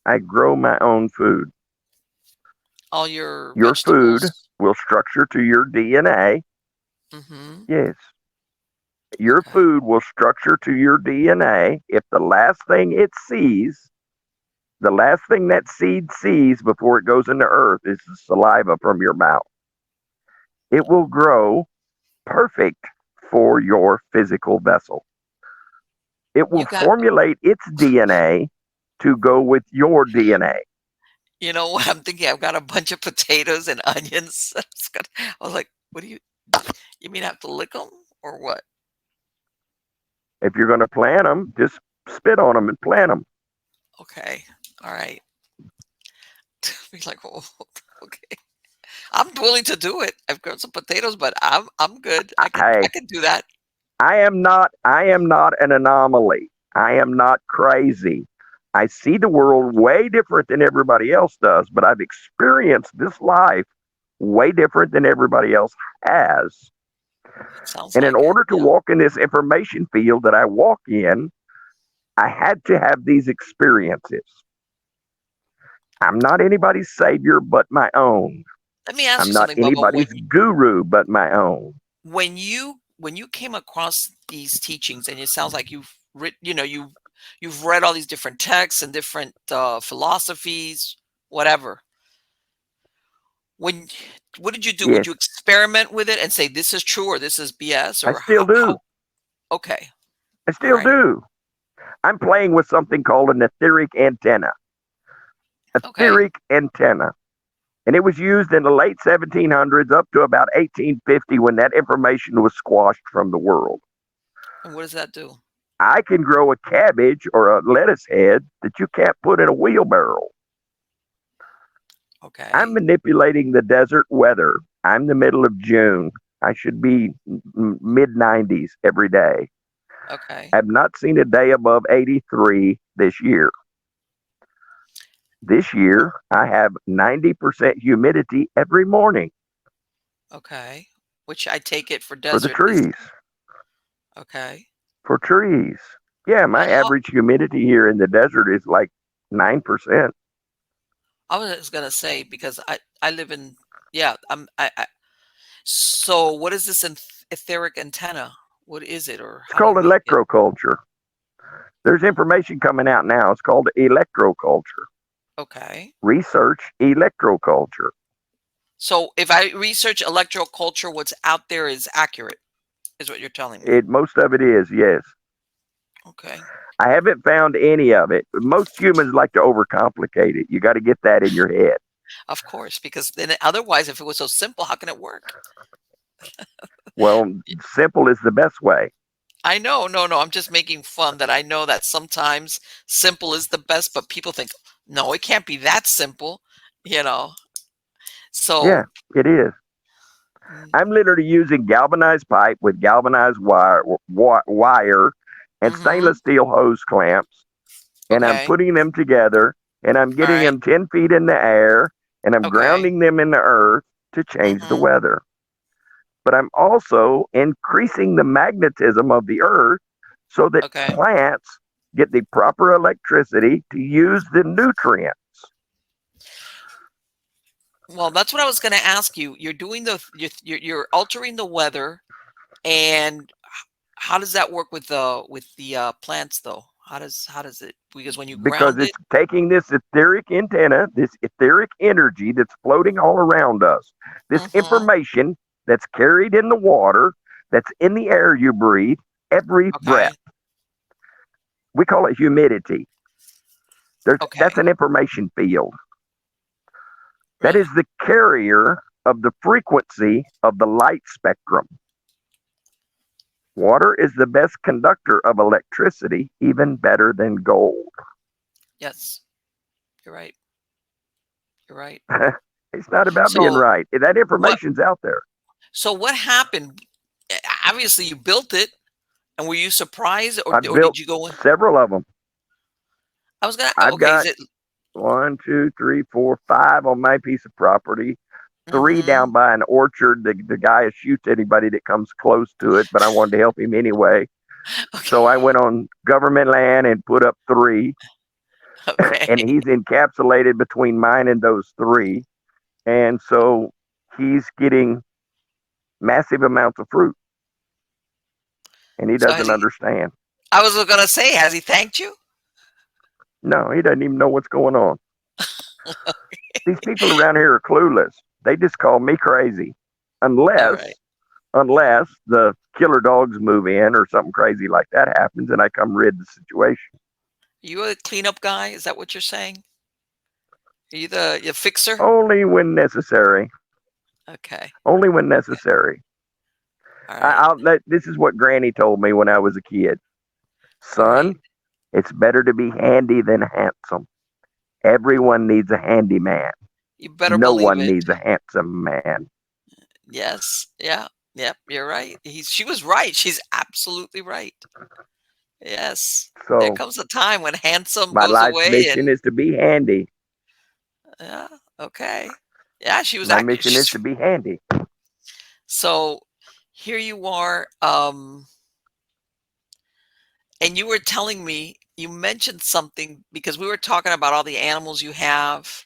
I grow my own food. All your Your food vegetables. will structure to your DNA. Mhm. Yes. Your Okay. food will structure to your DNA if the last thing it sees, the last thing that seed sees before it goes into earth is the saliva from your mouth. It will grow perfect for your physical vessel. It will You got, formulate its DNA to go with your DNA. you know what I'm thinking? I've got a bunch of potatoes and onions. I was like, what do you mean I have to lick them or what? If you're going to plant them, just spit on them and plant them. Okay. All right. Be like, oh, okay. I'm willing to do it. I've got some potatoes, but I'm good. I Hey, could do that. I am not an anomaly. I am not crazy. I see the world way different than everybody else does, but I've experienced this life way different than everybody else has. It sounds And in like it. order to Yeah. walk in this information field that I walk in, I had to have these experiences. I'm not anybody's savior but my own. Let me ask I'm you not something, Bubba. anybody's guru but my own. When you came across these teachings, and it sounds like you've read all these different texts and different philosophies, whatever. When what did you do? Would Yes, you experiment with it and say this is true or this is BS I or still how do. okay. I All still right. do. I'm playing with something called an etheric antenna. Okay. Etheric antenna. And it was used in the late 1700s up to about 1850 when that information was squashed from the world. And what does that do? I can grow a cabbage or a lettuce head that you can't put in a wheelbarrow. I'm Okay. manipulating the desert weather. I'm the middle of June. I should be mid 90s every day. Okay. I've not seen a day above 83 this year. This year, I have 90% humidity every morning Okay. Which I take it for for the desert is trees. okay. For trees. Yeah, my And how average humidity here in the desert is like 9%. I was gonna say because I live in yeah, I so what is this etheric antenna? What is it or It's how do you called make it? electroculture. There's information coming out now. It's called electroculture. Okay. Research electroculture. So if I research electroculture, what's out there is accurate, is what you're telling me. Most of it is, yes. Okay. I haven't found any of it. Most humans like to overcomplicate it. You got to get that in your head. Of course, because then otherwise, if it was so simple, how can it work? Well, simple is the best way. I know, no, I'm just making fun that I know that sometimes simple is the best, but people think, no, it can't be that simple, you know. Yeah, So, it is. I'm literally using galvanized pipe with galvanized wire and mm-hmm. stainless steel hose clamps, and I'm Okay. putting them together, and I'm All getting right. them 10 feet in the air, and I'm Okay. grounding them in the earth to change the Mm-hmm. weather. But I'm also increasing the magnetism of the earth so that Okay. plants get the proper electricity to use the nutrients. Well, that's what I was going to ask you. You're doing you're altering the weather, and how does that work with the plants though? How does it because when you Because ground it's it, taking this etheric antenna, this etheric energy that's floating all around us, this mm-hmm. information that's carried in the water, that's in the air you breathe, every breath. Okay. We call it humidity. That's Okay. an information field. That is Really? the carrier of the frequency of the light spectrum. Water is the best conductor of electricity, even better than gold. Yes. You're right. You're right. It's not about being So right. That what information's out there. so what happened? Obviously you built it and were you surprised I've or built did you go in? several of them. I was gonna I've okay, is got it one, two, three, four, five on my piece of property. Three mm-hmm. down by an orchard. The guy shoots anybody that comes close to it, but I wanted to help him anyway. So Okay. I went on government land and put up three, Okay. and he's encapsulated between mine and those three. And so he's getting massive amounts of fruit, and he So has doesn't he understand. I was gonna say, has he thanked you? No, he doesn't even know what's going on. These people around here are clueless. They just call me crazy, All right. unless the killer dogs move in or something crazy like that happens, and I come rid the situation. You a cleanup guy? Is that what you're saying? Are you the fixer? Only when necessary. Okay. Only when Yeah. necessary. All right. This is what Granny told me when I was a kid. All right. Son, it's better to be handy than handsome. Everyone needs a handyman. You better No believe one it. needs a handsome man. Yes. Yeah. Yep. You're right. She was right. She's absolutely right. Yes. There So comes a time when handsome my goes life's away mission and is to be handy. yeah. Okay. Yeah. She was My actually. mission is She's to be handy. so here you are. And you were telling me you mentioned something because we were talking about all the animals you have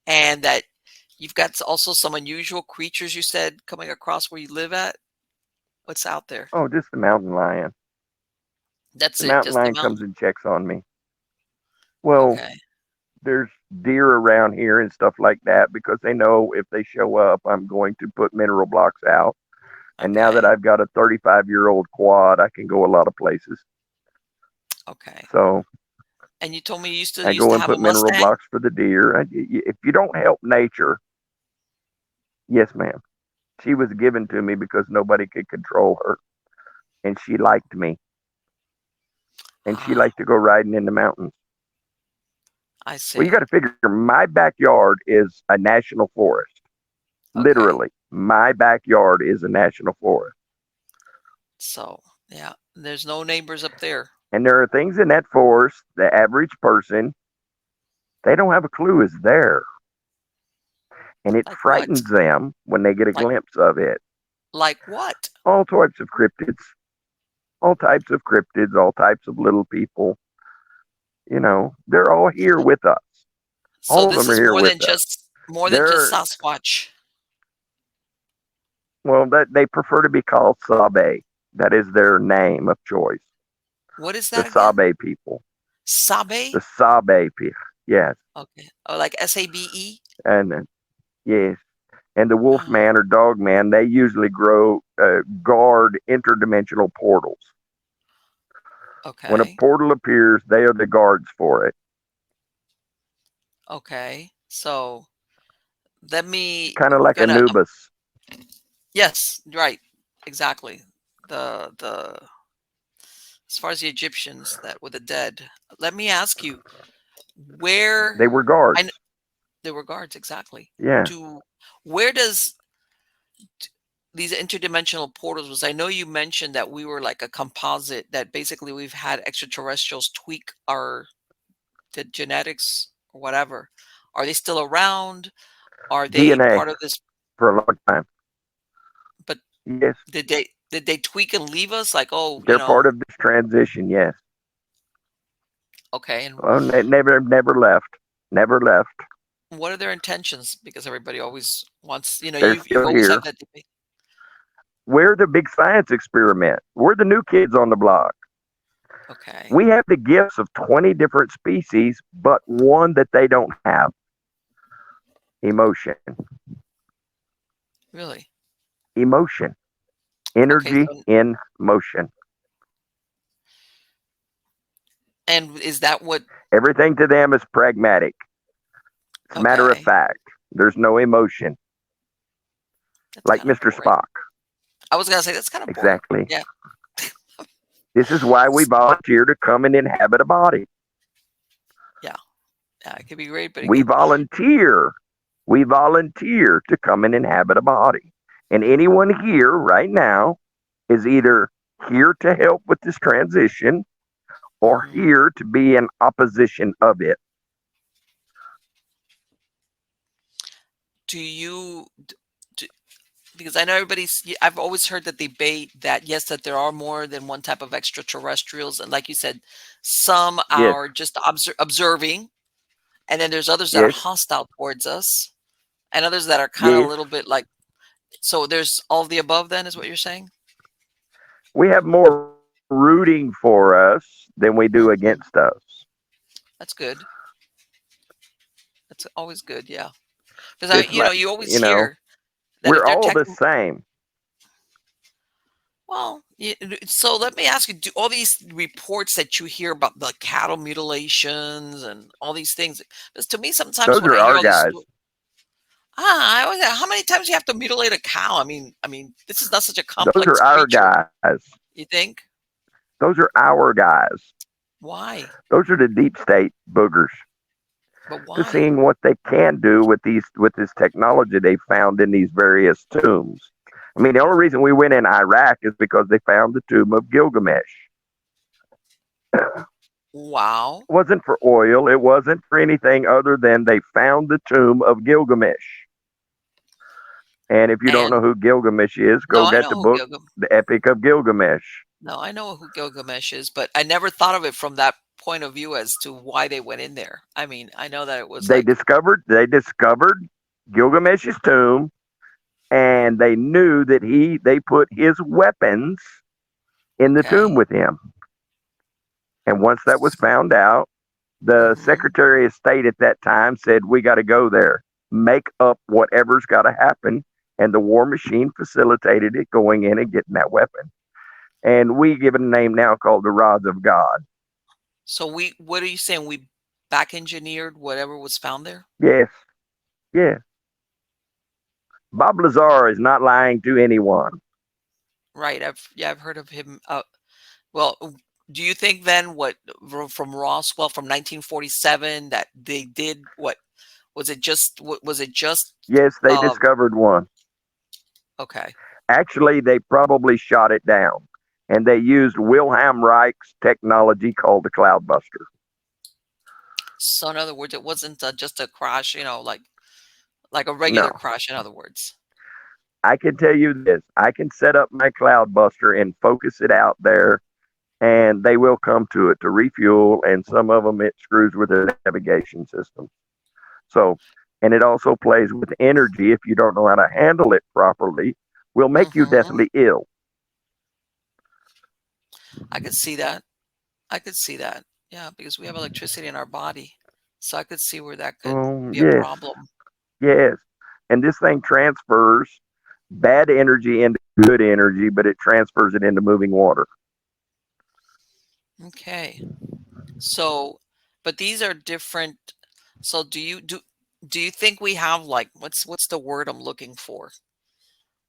and that you've got also some unusual creatures you said coming across where you live at. What's out there? Oh, just the mountain lion. That's The it, mountain just the lion mountain. comes and checks on me. Well, Okay. there's deer around here and stuff like that because they know if they show up, I'm going to put mineral blocks out. And now that Okay. I've got a 35-year-old quad, I can go a lot of places. Okay. So And you told me you used to I go and have a put mineral Mustang? blocks for the deer. If you don't help nature, yes, ma'am. She was given to me because nobody could control her, and she liked me, and she Ah, liked to go riding in the mountains. I Well, you see. got to figure my backyard is a national forest. Okay. Literally, my backyard is a national forest. So, yeah, there's no neighbors up there. And there are things in that forest the average person, they don't have a clue is there. And it Like what? frightens them when they get a Like glimpse of it. like what? All types of cryptids, all types of cryptids, all types of little people. They're all here with us. So All of this them are is here with us. more than just They're, Sasquatch. well, that they prefer to be called Sabe. That is their name of choice. What is The that again? Sabe people. Sabe? The Sabe people. Yes. Okay. Oh, like SABE? And yes. And the wolf Oh, man or dog man, they usually guard interdimensional portals. When a okay. portal appears, they are the guards for it. Okay. So let me Kind of we're like gonna Anubis. yes, right. Exactly. The as far as the Egyptians that were the dead. Let me ask you, where They were I kn guards. they were guards, exactly. Yeah. To where does these interdimensional portals was I know you mentioned that we were like a composite that basically we've had extraterrestrials tweak our the genetics or whatever. Are they still around? Are they DNA part of this? for a long time. But Yes. did they tweak and leave us? Like, oh, They're part of this transition. Yes. okay. And Well, never left. Never left. what are their intentions? Because everybody always wants, They're you've still always have here. that debate. We're the big science experiment. We're the new kids on the block. Okay, We have the gifts of 20 different species, but one that they don't have: emotion. really? Emotion. Okay, Energy so in motion. and is that what? Everything to them is pragmatic. It's matter of Okay, fact. There's no emotion, that's like kind of Mr. boring. Spock. I was gonna say that's kind of boring. Exactly. Yeah. This is why we S- volunteer to come and inhabit a body. Yeah, yeah, it could be great, but it We could. volunteer. We volunteer to come and inhabit a body. And anyone here right now is either here to help with this transition or Mhm. here to be in opposition of it. Do you? d- because I know I've always heard that debate that yes, that there are more than one type of extraterrestrials, and like you said, some Yes, are just observing, and then there's others that are yes, hostile towards us, and others that are kind of a yes. little bit like. So there's all of the above. Then is what you're saying? We have more rooting for us than we do Hmm. against us. That's good. That's always good. Yeah, because It's like, you always hear that if we're they're all tech. the same. Well, so let me ask you, do all these reports that you hear about the cattle mutilations and all these things, because to me, sometimes Those when are I hear our all these guys. stories, I always how many times do you have to mutilate a cow? I mean, this is not such a Those complex are our creature. guys. You think? Those are our guys. Why? Those are the deep state boogers. But They're why? seeing what they can do with this technology they found in these various tombs. I mean, the only reason we went in Iraq is because they found the tomb of Gilgamesh. It Wow. wasn't for oil. It wasn't for anything other than they found the tomb of Gilgamesh. And if you don't And know who Gilgamesh is, no, go I get know the who book, The Epic of Gilgamesh. No, I know who Gilgamesh is, but I never thought of it from that point of view as to why they went in there. I mean, I know that it was like, They discovered Gilgamesh's tomb, and they knew that they put his weapons in the tomb okay. with him. And once that was found out, The Mm-hmm. Secretary of State at that time said, we got to go there, make up whatever's got to happen. And the war machine facilitated it going in and getting that weapon. And we give it a name now called the Rods of God. So what are you saying? We back engineered whatever was found there? Yes, yes. Bob Lazar is not lying to anyone. Right. I've heard of him. Well, do you think then what from Roswell from 1947 that they did what was it just was it just Yes, they uh discovered one. okay. Actually, they probably shot it down. And they used Wilhelm Reich's technology called the Cloudbuster. So in other words, it wasn't just a crash, like a regular No. crash. In other words. I can tell you this. I can set up my Cloudbuster and focus it out there, and they will come to it to refuel, and some of them it screws with their navigation system. So, and it also plays with energy if you don't know how to handle it properly, will make you Mm-hmm. deathly ill. I could see that. I could see that. Yeah, because we have electricity in our body. So I could see where that could Oh, be a yes, problem. yes. And this thing transfers bad energy into good energy, but it transfers it into moving water. Okay. So, but these are different. So do you think we have like what's the word I'm looking for?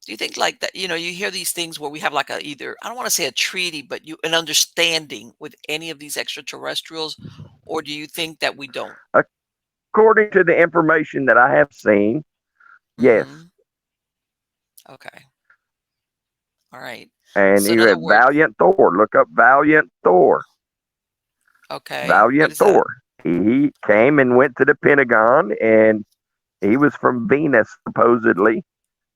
Do you think like that, you hear these things where we have like a either I don't want to say a treaty, but you an understanding with any of these extraterrestrials, or do you think that we don't? According to the information that I have seen, yes. Mm-hmm. Okay. All right. And So in you other have words, Valiant Thor. Look up Valiant Thor. okay, what Valiant is that? Thor. He came and went to the Pentagon, and he was from Venus, supposedly.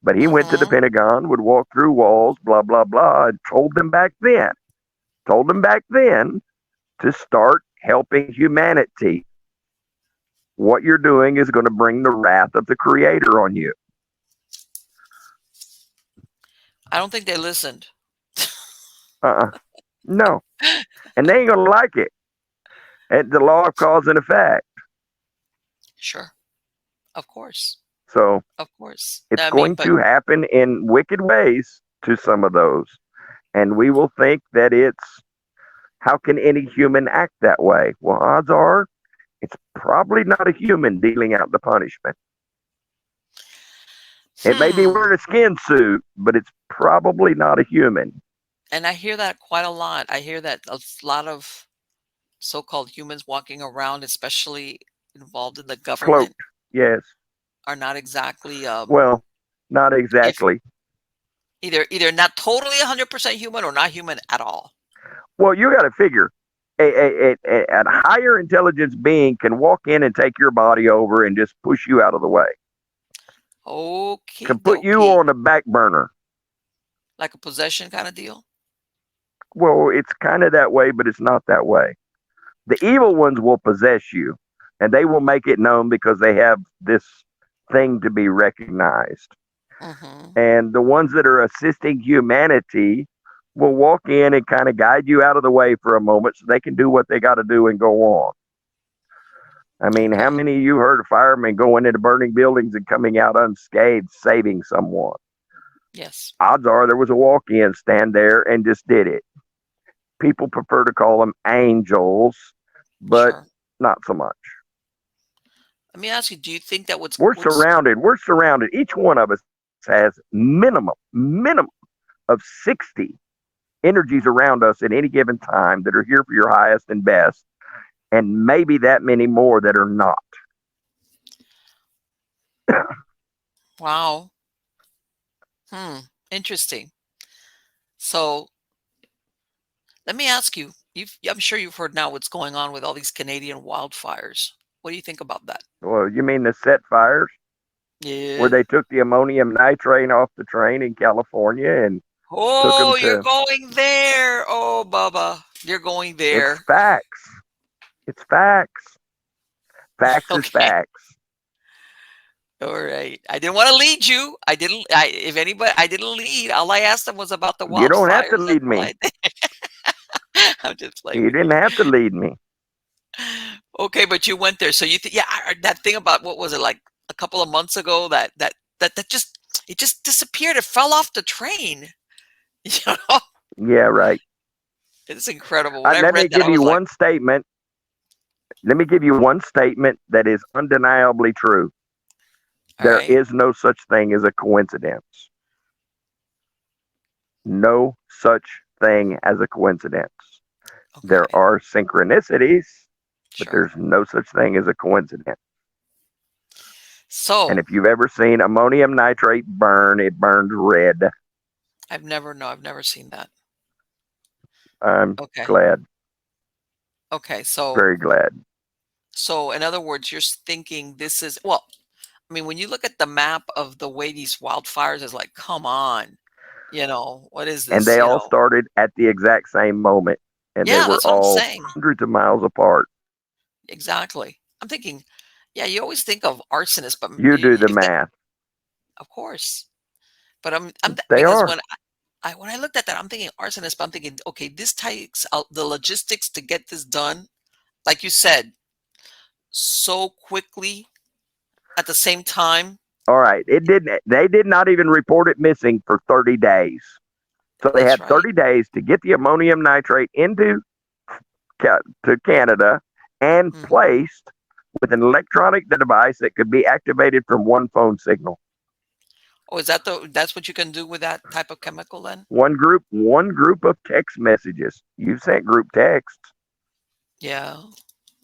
But he went to the Mm-hmm. Pentagon, would walk through walls, blah, blah, blah, and told them back then to start helping humanity. What you're doing is going to bring the wrath of the Creator on you. I don't think they listened. Uh-uh. No. And they ain't going to like it. It's the law of cause and effect. Sure. Of course. So Of course. it's I mean, going but to happen in wicked ways to some of those. And we will think that it's, how can any human act that way? Well, odds are it's probably not a human dealing out the punishment. It may be hmm. wearing a skin suit, but it's probably not a human. And I hear that quite a lot. I hear that a lot of so-called humans walking around, especially involved in the government, Cloaked, yes. are not exactly Well, not if exactly. either not totally 100% human or not human at all. Well, you got to figure a higher intelligence being can walk in and take your body over and just push you out of the way, Okie can put you dokie. on the back burner. Like a possession kind of deal. Well, it's kind of that way, but it's not that way. The evil ones will possess you, and they will make it known because they have this thing to be recognized. Mm-hmm. And the ones that are assisting humanity will walk in and kind of guide you out of the way for a moment so they can do what they got to do and go on. I mean, how Okay. many of you heard of firemen going into burning buildings and coming out unscathed, saving someone? Yes. Odds are there was a walk in stand there and just did it. People prefer to call them angels, but Sure. not so much. Let me ask you, do you think that what's We're what's surrounded. We're surrounded. Each one of us has minimum of 60 energies around us at any given time that are here for your highest and best, and maybe that many more that are not. wow. Hmm. Interesting. So let me ask you, I'm sure you've heard now what's going on with all these Canadian wildfires. What do you think about that? Well, you mean the set fires where Yeah. they took the ammonium nitrate off the train in California and took them Oh, you're to? going there. Oh, Bubba, you're going It's there. facts. It's facts. Facts is Okay. facts. All right. I didn't want to lead you. I didn't. If anybody, I didn't lead. All I asked them was about the You don't have to wildfires. That's lead all me. I did. I'm just playing You with didn't you. have to lead me. Okay, but you went there, so you yeah, that thing about what was it like a couple of months ago that just it just disappeared. It fell off the train. You know, Yeah, right. it's incredible. When I Let me read that, I give was you like, one statement. Let me give you one statement that is undeniably true. all There right, is no such thing as a coincidence. No such thing as a coincidence. There okay, are synchronicities, but sure. there's no such thing as a coincidence. And So if you've ever seen ammonium nitrate burn, it burns red. I've never seen that. I'm Okay, glad, okay. very glad. So in other words, you're thinking this is well. I mean, when you look at the map of the way these wildfires is like, come on, what is And this? they all started at the exact same moment, and they Yeah, were that's what I'm all saying. hundreds of miles apart. Exactly. I'm thinking, yeah, you always think of arsonists, but You do the if that, math. of course, but They because are. when I looked at that, I'm thinking arsonist, but I'm thinking, okay, this takes out the logistics to get this done, like you said, so quickly at the same time. All right. It didn't. They did not even report it missing for 30 days. So they That's had right. 30 days to get the ammonium nitrate into to Canada and Hmm. placed with an electronic device that could be activated from one phone signal. Oh, that's what you can do with that type of chemical then? One group of text messages. You sent group texts. Yeah.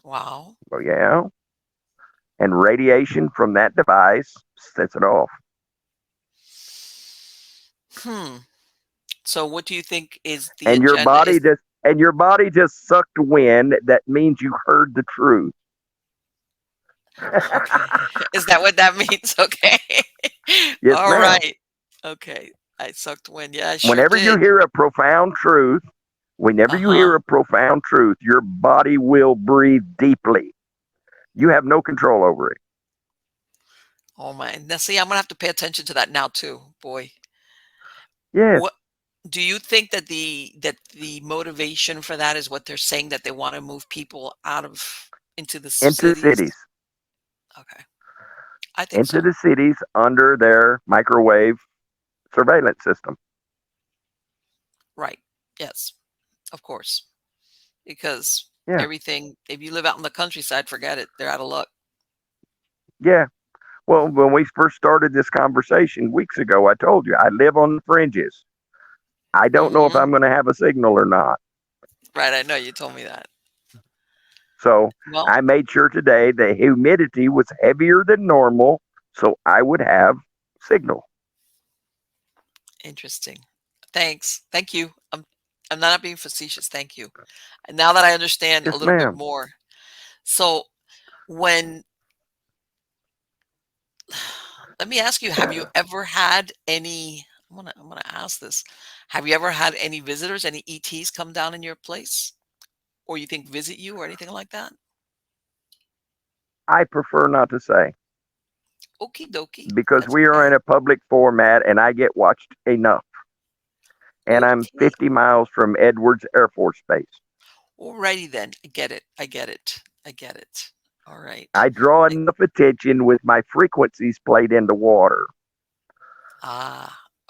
Wow. Oh yeah. And radiation from that device sets it off. Hmm. So what do you think is the And your agenda? body just sucked wind. That means you heard the truth. Okay. Is that what that means? Okay. Yes, All ma'am. right. Okay. I sucked wind. Yeah, I sure Whenever you did. hear a profound truth, whenever you hear Uh-huh. a profound truth, your body will breathe deeply. You have no control over it. Oh my. Now see, I'm gonna have to pay attention to that now too. Boy. Yes, What do you think that the motivation for that is what they're saying that they want to move people out of into the into cities? cities, Okay. I think into so. the cities under their microwave surveillance system. Right. Yes. Of course. Because Yeah, everything if you live out in the countryside, forget it. They're out of luck. yeah. Well, when we first started this conversation weeks ago, I told you I live on the fringes. I don't know if Mhm. I'm going to have a signal or not. Right, I know you told me that. So Well, I made sure today the humidity was heavier than normal so I would have signal. interesting. Thanks. Thank you. I'm not being facetious. Thank you. And now that I understand a Yes, little bit ma'am. more. So when let me ask you, have you ever had any I'm gonna ask this. Have you ever had any visitors, any ETs come down in your place? Or you think visit you or anything like that? I prefer not to say Okie dokie. because That's we are in okay. a public format and I get watched enough. And I'm Okay. 50 miles from Edwards Air Force Base. Alrighty then. I get it. I get it. I get it. All right. I draw I, enough attention with my frequencies played into water.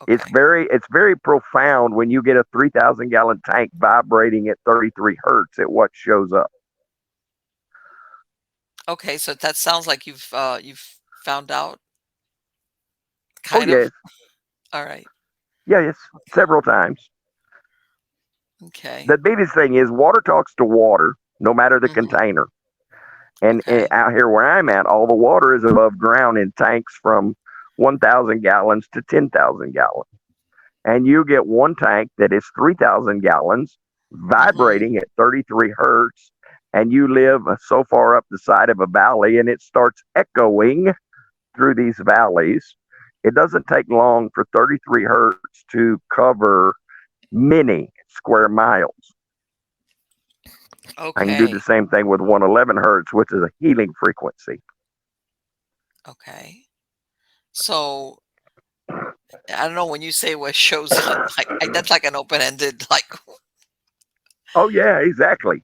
okay. It's very profound when you get a 3,000 gallon tank vibrating at 33 hertz at what shows up. Okay, so that sounds like you've found out Oh kind of. yes, All right. yes, Okay. several times. Okay. The biggest thing is water talks to water, no matter the Hmm. container. And Okay. out here where I'm at, all the water is above ground in tanks from 1,000 gallons to 10,000 gallons. And you get one tank that is 3,000 gallons Hmm. vibrating at 33 hertz, and you live so far up the side of a valley, and it starts echoing through these valleys. It doesn't take long for 33 hertz to cover many square miles. I can do the Okay. same thing with 111 hertz, which is a healing frequency. Okay. So I don't know when you say what shows up, that's like an open-ended, like, Oh, yeah, exactly.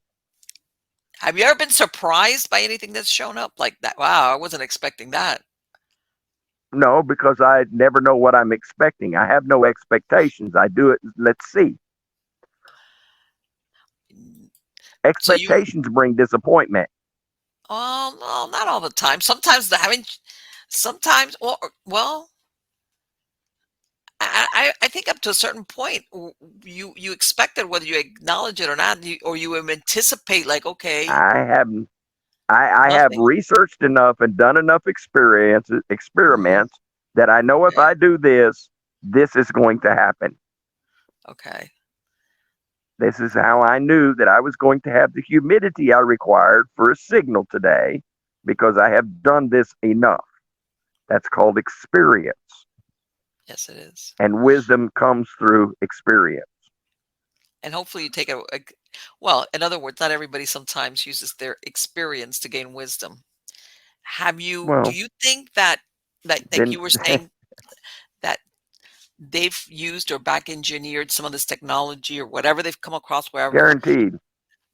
Have you ever been surprised by anything that's shown up like that? Wow, I wasn't expecting that. No, because I never know what I'm expecting. I have no expectations. I do it. Let's see. Mm, So you, Expectations bring disappointment. oh no, not all the time. Sometimes the having, sometimes, well, I think up to a certain point, you expect it whether you acknowledge it or not, or you anticipate like, okay, I have I have nothing. researched enough and done enough Hmm. experiments that I know if Okay, I do this, this is going to happen. okay, This is how I knew that I was going to have the humidity I required for a signal today because I have done this enough. That's called experience. yes, it is. And wisdom comes through experience. And hopefully you take well, in other words, not everybody sometimes uses their experience to gain wisdom. Do Well, you think that, like then you were saying, that they've used or back engineered some of this technology or whatever they've come across wherever? guaranteed,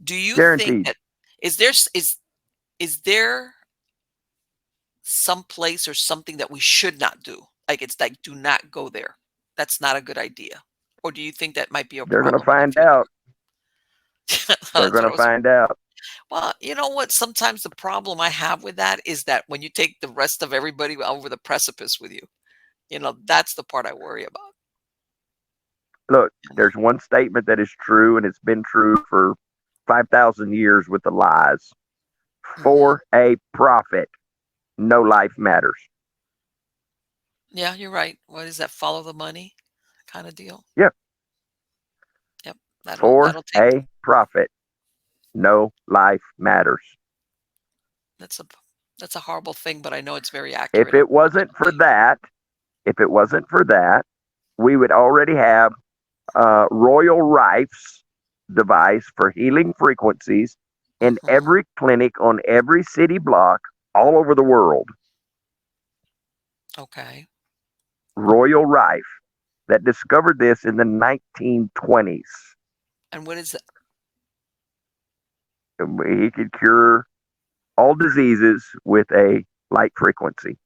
Do you think guaranteed. that is there some place or something that we should not do? Like it's like do not go there. That's not a good idea. Or do you think that might be a They're going to problem in the find future? out. They're That's going what I to was. find out. Well, you know what? Sometimes the problem I have with that is that when you take the rest of everybody over the precipice with you, that's the part I worry about. Look, You know? there's one statement that is true, and it's been true for 5,000 years with the lies. Hmm. For a profit, no life matters. Yeah, you're right. What is that? Follow the money kind of deal. Yep. Yep. That'll For that'll take. a profit, no life matters. That's a that's a horrible thing, but I know it's very If accurate it in what wasn't you for say. that, if it wasn't for that, we would already have Royal Rife's device for healing frequencies in Hmm. every clinic on every city block all over the world. Okay. Royal Rife that discovered this in the 1920s. And what is that? He could cure all diseases with a light frequency.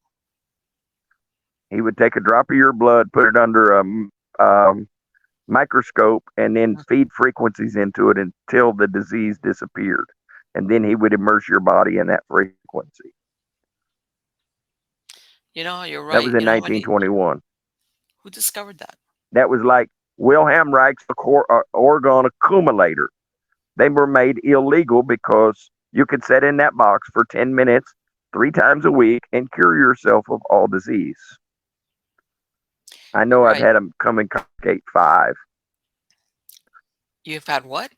He would take a drop of your blood, put it under a microscope, and then feed frequencies into it until the disease disappeared. And then he would immerse your body in that frequency. You're That was right. in You know how many 1921. who discovered that? That was like Wilhelm Reich's orgone accumulator. They were made illegal because you could sit in that box for 10 minutes 3 times a week and cure yourself of all disease. I You're know I've right. had them come and confiscate 5. You've had what?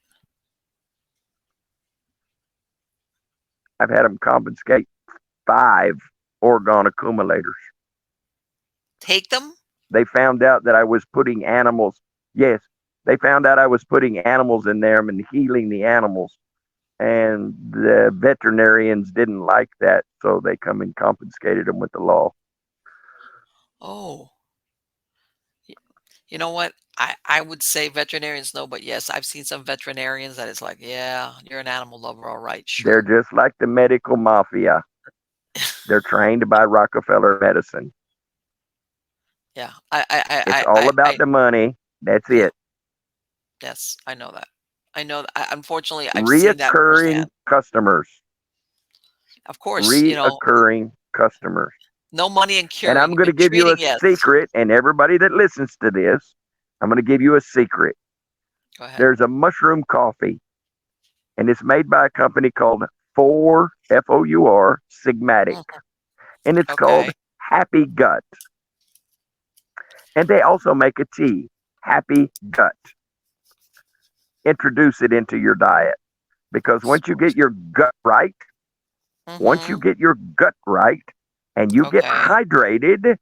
I've had them confiscate 5 orgone accumulators. Take them? They found out that I was putting animals, yes, they found out I was putting animals in there and healing the animals. And the veterinarians didn't like that, so they come and confiscated them with the law. Oh, y- you know what? I would say veterinarians no, but yes, I've seen some veterinarians that it's like, yeah, you're an animal lover, all right, They're sure. just like the medical mafia. They're trained by Rockefeller medicine. Yeah, It's all about the money. That's yeah, it. yes, I know that. I know that. Unfortunately, I've seen that Reoccurring firsthand. customers. Of course, Reoccurring customers. no money in And I'm curing, going to in give you treating, a yes. secret, and everybody that listens to this, I'm going to give you a secret. Go ahead. There's a mushroom coffee, and it's made by a company called Four Sigmatic, Mhm. and it's called Okay. Happy Gut. And they also make a tea, Happy Gut. Introduce it into your diet because once you get your gut right, once you Mm-hmm. get your gut right and you get Okay. hydrated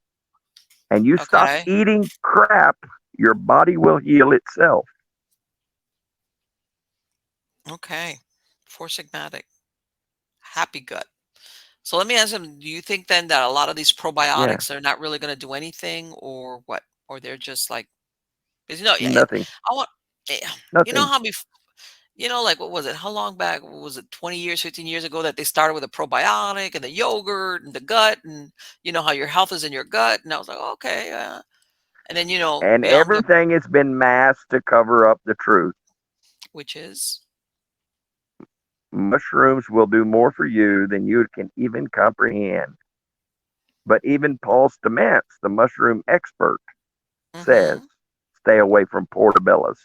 and you stop Okay. eating crap, your body will heal itself. Okay. Four sigmatic. Happy gut. So let me ask him, do you think then that a lot of these Yeah, probiotics are not really going to do anything or what? Or they're just like, because yeah, nothing, I want, eh, you know nothing. how like what was it? How long back was it? 20 years, 15 years ago that they started with a probiotic and the yogurt and the gut and how your health is in your gut. And I was like, okay. And then, And beyond the, everything has been masked to cover up the truth. which is, Mushrooms will do more for you than you can even comprehend. But even Paul Stamets, the mushroom expert, says mm-hmm. stay away from portobellas.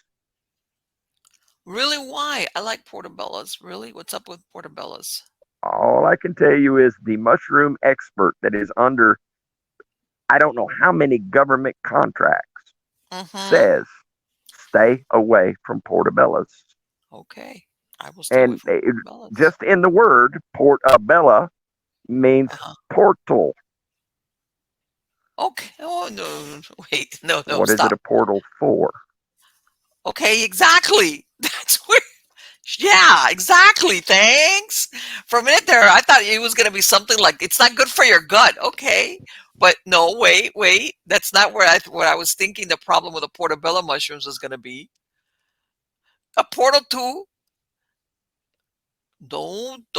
Really? Why? I like portobellas. Really? What's up with portobellas? All I can tell you is the mushroom expert that is under I don't know how many government contracts Mm-hmm. says stay away from portobellas. Okay. I will stay away And from portobellas. just in the word, portabella means Uh-huh. portal. Okay. Oh, no, no, no. Wait. No, no, What is it stop. a portal for? Okay, exactly. That's where. Yeah, exactly. Thanks. For a minute there, I thought it was going to be something like it's not good for your gut. Okay, but no, wait, wait. That's not where I was thinking the problem with the portobello mushrooms was going to be. A portal to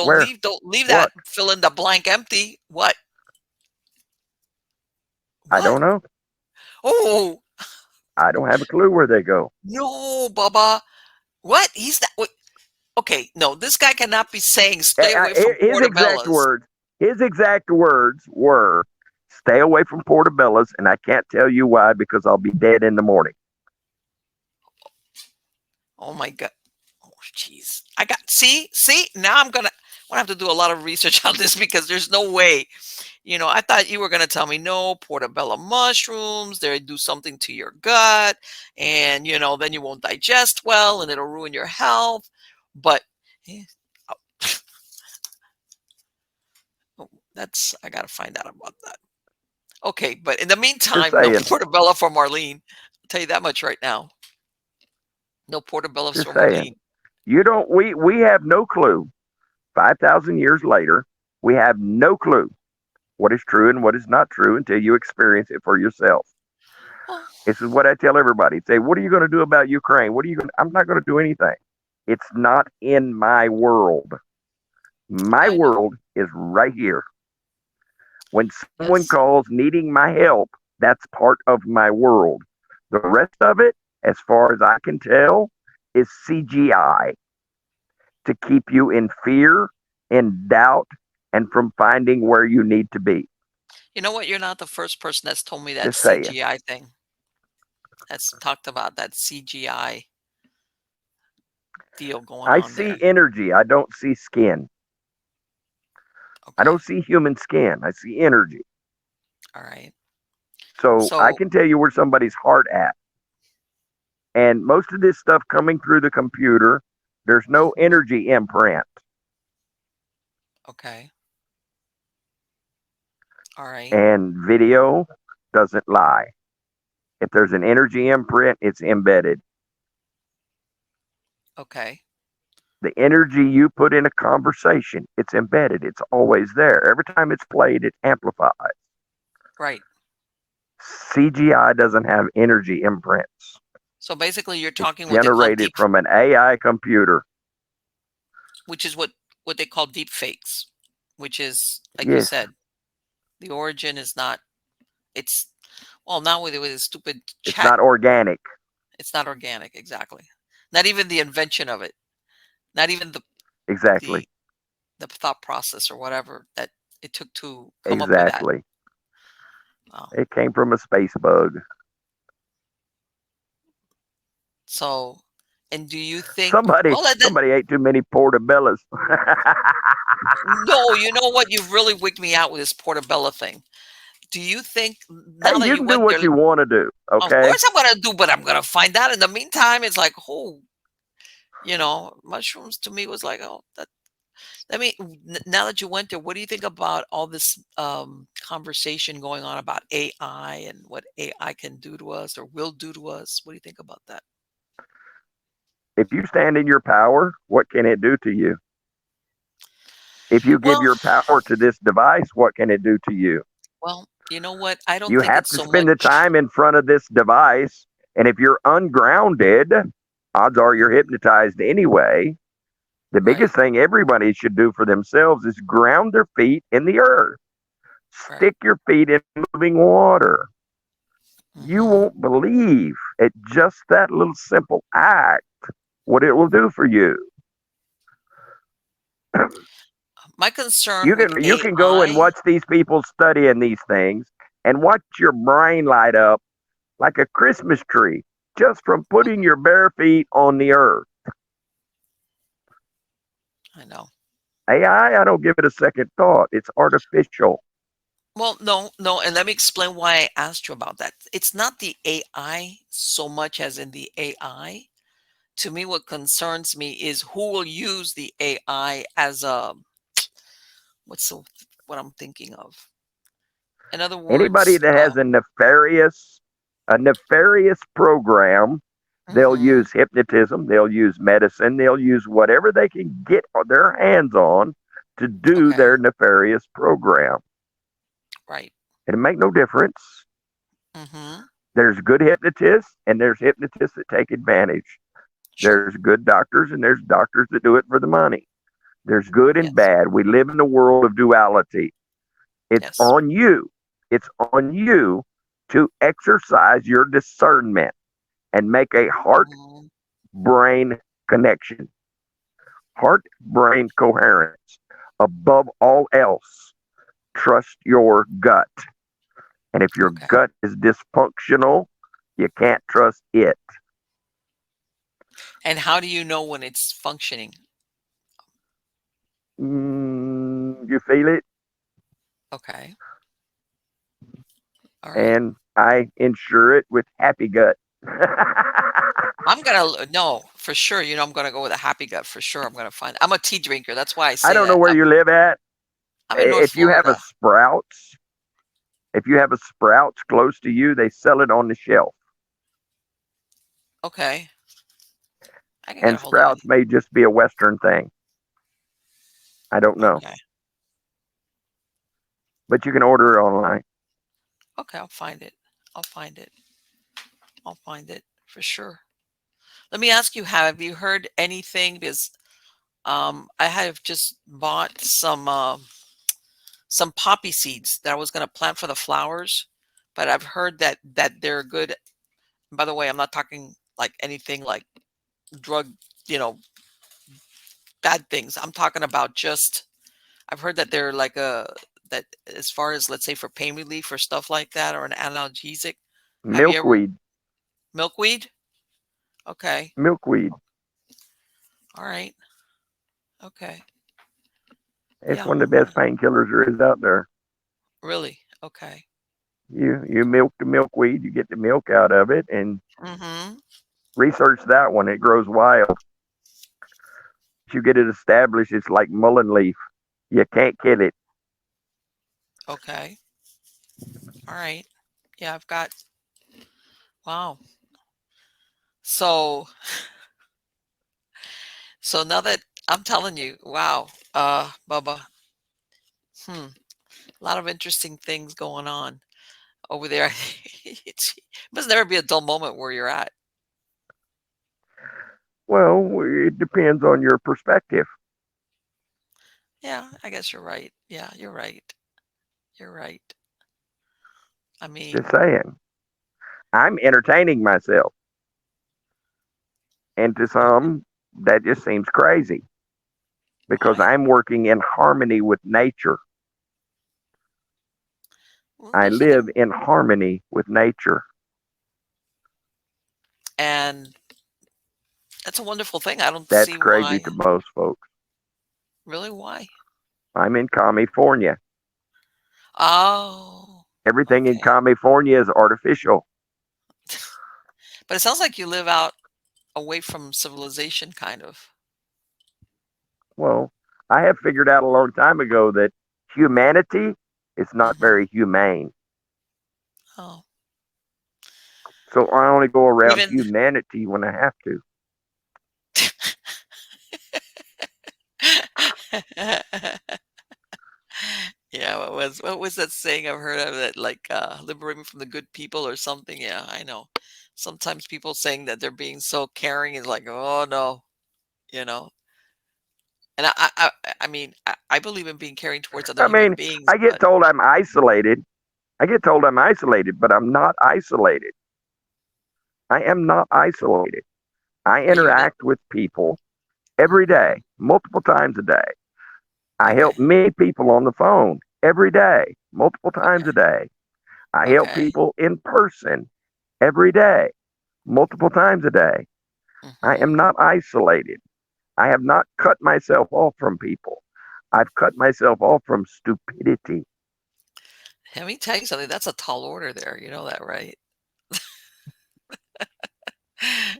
Where? don't leave that What? fill in the blank empty. What? I What? don't know. Oh I don't have a clue where they go. no, Bubba. What? He's not. Wait, okay, no, this guy cannot be saying stay away from His exact portobellos. words. His exact words were, "Stay away from portobellas," and I can't tell you why because I'll be dead in the morning. Oh my god. Oh jeez. I got see now I'm gonna have to do a lot of research on this because there's no way. I thought you were gonna tell me no portobello mushrooms. They do something to your gut, and then you won't digest well, and it'll ruin your health. But eh, oh, oh, that's I gotta find out about that. Okay, but in the Just meantime, no saying. portobello for Marlene. I'll tell you that much right now. No portobellos Just for saying. Marlene. You don't. We have no clue. 5,000 years later, we have no clue what is true and what is not true until you experience it for yourself. Oh, This is what I tell everybody. Say, what are you going to do about Ukraine? What are you going? I'm not going to do anything. It's not in my world. My I know. world is right here. When someone Yes. calls needing my help, that's part of my world. The rest of it, as far as I can tell, is CGI to keep you in fear, in doubt, and from finding where you need to be. You know what? You're not the first person that's told me that Just saying. CGI thing. That's talked about that CGI deal going I on see there. energy. I don't see skin. I Okay. don't see human skin. I see energy. All right. So I So, can tell you where somebody's heart at. And most of this stuff coming through the computer, there's no mhm, energy imprint. okay. All right. And video doesn't lie. If there's an energy imprint, it's embedded. Okay. The energy you put in a conversation, it's embedded. It's always there. Every time it's played, it amplifies. Right. CGI doesn't have energy imprints. So basically you're It's talking what they call generated from an AI computer. which is what they call deep fakes, which is like you Yes, said, the origin is not it's well, now with a stupid it's chat, not organic. it's not organic exactly. Not even the invention of it. Not even Exactly. the the thought process or whatever that it took to come up with that. Exactly. Wow. It came from a space bug. So, and do you think, Somebody, well, that somebody ate too many portobellas. no, you know what? You've really wigged me out with this portobello thing. Do you think Hey, now that you you can do went there, what you want to do. of Okay. course I'm going to do, but I'm going to find out. In the meantime, it's like, oh, mushrooms to me was like, oh, that, I mean, now that you went there, what do you think about all this conversation going on about AI and what AI can do to us or will do to us? What do you think about that? If you stand in your power, what can it do to you? If you give Well, your power to this device, what can it do to you? well, you know what? I don't You think have it's to so spend the much. time in front of this device. And if you're ungrounded, Odds are you're Mhm. hypnotized anyway. The Right. biggest thing everybody should do for themselves is ground their feet in the earth. Right. Stick your feet in moving water. You Mhm. won't believe at just that little simple act what it will do for you. My concern You with can go and AI. watch these people studying these things and watch your brain light up like a Christmas tree just from putting your bare feet on the earth. I know. AI, I don't give it a second thought. It's artificial. Well, no, no, and let me explain why I asked you about that. It's not the AI so much as in the AI. To me, what concerns me is who will use the AI as a what's the what I'm thinking of. In other Anybody words, that has a nefarious program, they'll mhm, use hypnotism, they'll use medicine, they'll use whatever they can get their hands on to do okay, their nefarious program. right, It'll make no difference. mhm, There's good hypnotists and there's hypnotists that take advantage. sure, There's good doctors and there's doctors that do it for the money. There's good and yes, bad. We live in a world of duality. It's yes, on you. It's on you to exercise your discernment and make a heart mhm, brain connection, heart brain coherence. Above all else, trust your gut. And if your okay. gut is dysfunctional, you can't trust it. And how do you know when it's functioning? You feel it? Okay, all right. And I insure it with happy gut. I'm gonna no, for sure. I'm gonna go with a happy gut for sure. I'm gonna find. I'm a tea drinker. That's why I I say don't know that. where you live at. I'm in North If you have a Florida. Sprouts, if you have a Sprouts close to you, they sell it on the shelf. Okay, I can get And a hold of it. Sprouts may just be a Western thing. I don't know. Okay, But you can order it online. okay, I'll find it. I'll find it. I'll find it for sure. Let me ask you, have you heard anything? Because I have just bought some poppy seeds that I was gonna plant for the flowers, but I've heard that they're good. By the way, I'm not talking like anything like drug, you know, bad things. I'm talking about just I've heard that they're like a that as far as let's say for pain relief or stuff like that or an analgesic. Have you ever Milkweed. milkweed? Okay. Milkweed. All right. Okay. It's Yeah, one of I'm the best gonna painkillers there is out there. really. Okay. You milk the milkweed, you get the milk out of it, and Mm-hmm. research that one. It grows wild. You get it established, it's like mullein leaf. You can't kill it. Okay. All right. Yeah, I've got wow. So so now that I'm telling you, wow, Bubba, a lot of interesting things going on over there. It must never be a dull moment where you're at. Well, it depends on your perspective. Yeah, I guess you're right. Yeah, you're right. You're right. I Just mean, saying. I'm entertaining myself. And to okay. some, that just seems crazy because Why? I'm working in harmony with nature. Well, I there's live nothing, in harmony with nature. and that's a wonderful thing. I don't That's see crazy why. to most folks. Really, why? I'm in California. Oh, Everything in okay. California is artificial. But it sounds like you live out away from civilization, kind of. Well, I have figured out a long time ago that humanity is not Hmm. very humane. Oh, So I only go around even humanity when I have to. yeah. What was that saying I've heard of that like liberate me from the good people or something? Yeah, I know. Sometimes people saying that they're being so caring is like, oh no, you know. And I mean, I believe in being caring towards other I human mean, beings, I get but told I'm isolated. I get told I'm isolated, but I'm not isolated. I am not isolated. I are you in it? interact with people every Hmm. day, multiple times a day. I help Okay, many people on the phone every day, multiple times okay, a day. I help okay. people in person every day, multiple times a day. I am Hmm. not isolated. I have not cut myself off from people. I've cut myself off from stupidity. Let me tell you something. That's a tall order there. You know that, right?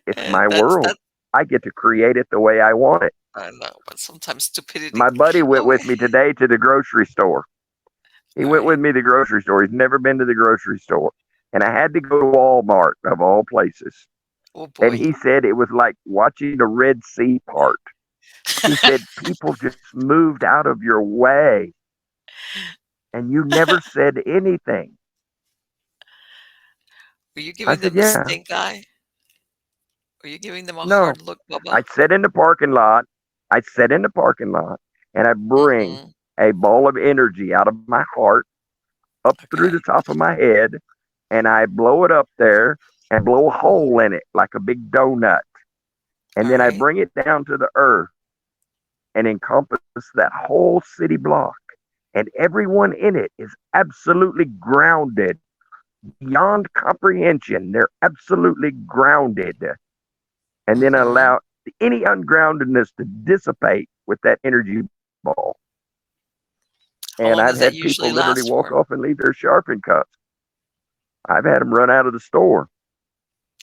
It's And my world. that I get to create it the way I want it. I know, but sometimes stupidity. My buddy went Okay, with me today to the grocery store. He all went with right. me to the grocery store. He's never been to the grocery store. And I had to go to Walmart, of all places. Oh And boy. he said it was like watching the Red Sea part. He said, people just moved out of your way and you never said anything. Were you I giving said, them the yeah, stink eye? Were you giving them a no. hard look, Bubba? I'd sit in the parking lot. I'd sit in the parking lot and I'd bring Hmm. a ball of energy out of my heart up through the Okay. top of my head and I blow it up there and blow a Hmm. hole in it like a big donut. And All then I right. bring it down to the earth and encompass that whole city block. And everyone in it is absolutely grounded beyond comprehension. They're absolutely grounded. And then Hmm. allow any ungroundedness to dissipate with that energy ball. And How I've long had does that people usually literally last walk for? off and leave their sharpened cups. I've had them run out of the store.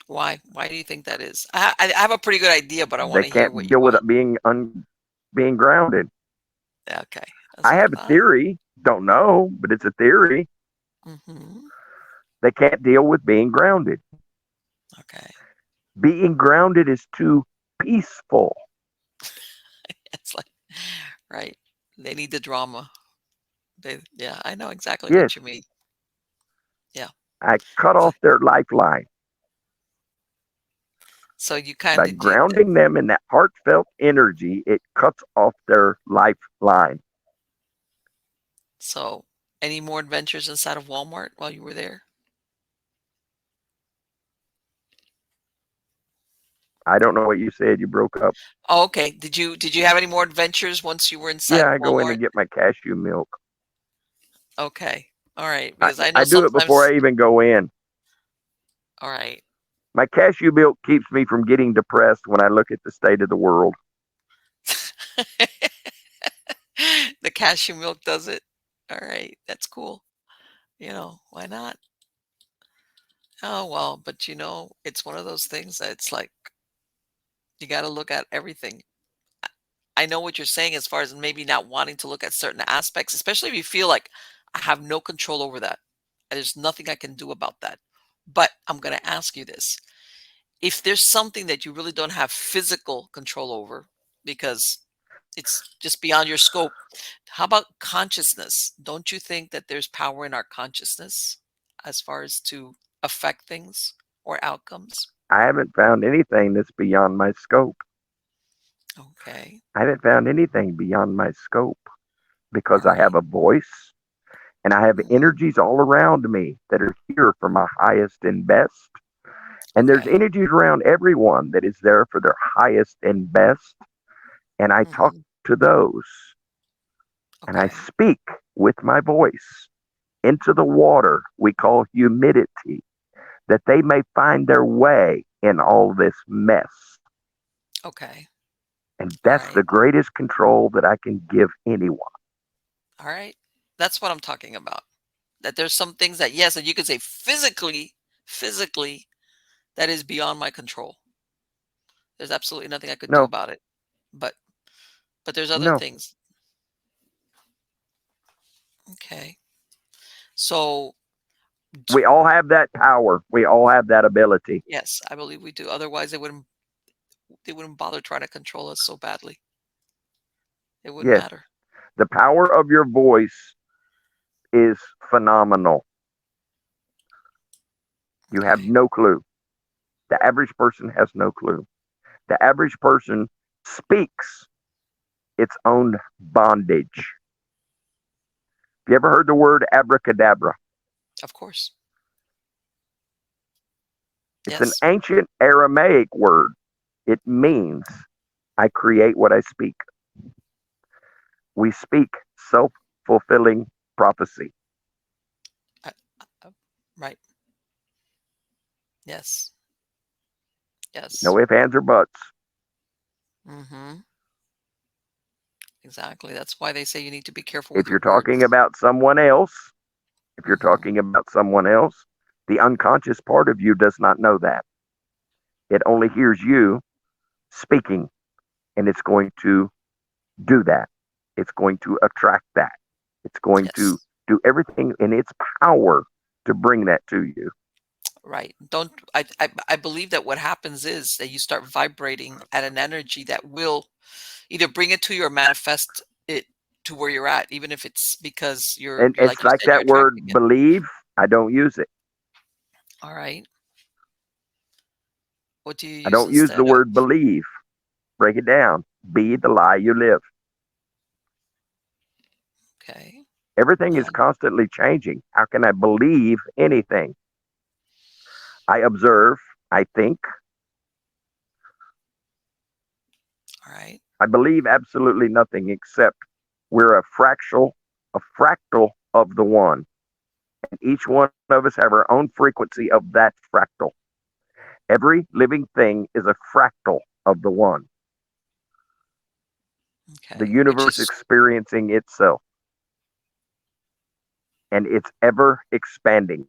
Why? Why do you think that is? I have a pretty good idea, but I want They to hear can't what you deal with want. it being grounded. Okay, that's I what I have a thought. theory. Don't know, but it's a theory. Hmm. They can't deal with being grounded. Okay. Being grounded is too peaceful. It's like, right. They need the drama. Yeah, I know exactly Yes, what you mean. Yeah. I cut So, off their lifeline so you kind by of do. grounding them in that heartfelt energy. It cuts off their lifeline. So, any more adventures inside of Walmart while you were there? I don't know what you said. You broke up. Oh, okay. Did you have any more adventures once you were inside Yeah, of I go in Walmart? and get my cashew milk. Okay. All right. I, Because I know I do it before sometimes. I even go in. All right. My cashew milk keeps me from getting depressed when I look at the state of the world. The cashew milk does it. All right. That's cool. Why not? Oh, well, but it's one of those things that it's like you got to look at everything. I know what you're saying as far as maybe not wanting to look at certain aspects, especially if you feel like I have no control over that. There's nothing I can do about that. But I'm going to ask you this. If there's something that you really don't have physical control over because it's just beyond your scope, how about consciousness? Don't you think that there's power in our consciousness as far as to affect things or outcomes? I haven't found anything that's beyond my scope. Okay. I haven't found anything beyond my scope All because I right. have a voice and I have Hmm. energies all around me that are here for my highest and best. And there's Okay. energies around everyone that is there for their highest and best. And I talk Hmm. to those and I Okay. speak with my voice into the water we call humidity, that they may find their way in all this mess. Okay. And All that's the right. greatest control that I can give anyone. All right. That's what I'm talking about. That there's some things that, yes, that you could say physically, that is beyond my control. There's absolutely nothing I could do No, about it. But there's other no. things. Okay. So We all have that power. We all have that ability. yes, I believe we do. Otherwise they wouldn't bother trying to control us so badly. It wouldn't Yes, matter. the power of your voice is phenomenal. You have Okay. no clue. The average person has no clue. The average person speaks its own bondage. Have you ever heard the word abracadabra? Of course. It's an Yes. ancient Aramaic word. It means I create what I speak. We speak self fulfilling prophecy. Uh, uh, right. Yes. Yes. No ifs, ands, or buts. Mm-hmm. Exactly. That's why they say you need to be careful with If your you're talking words. about someone else, if you're Mm-hmm. talking about someone else, the unconscious part of you does not know that. It only hears you speaking, and it's going to do that. It's going to attract that. It's going to Yes. do everything in its power to bring that to you. Right. Don't I believe that what happens is that you start vibrating at an energy that will either bring it to you or manifest it to where you're at, even if it's because And you're it's like you like said, you're that attracting word it. believe. I don't use it. All right. What do you I use don't use the instead of? word believe. Break it down. Be the lie you live. Okay. Everything is And constantly changing. How can I believe anything? I observe. I think. all right. I believe absolutely nothing except we're a fractal of the one. And each one of us have our own frequency of that fractal. Every living thing is a fractal of the one, the Okay. Which universe is experiencing itself, and it's ever expanding.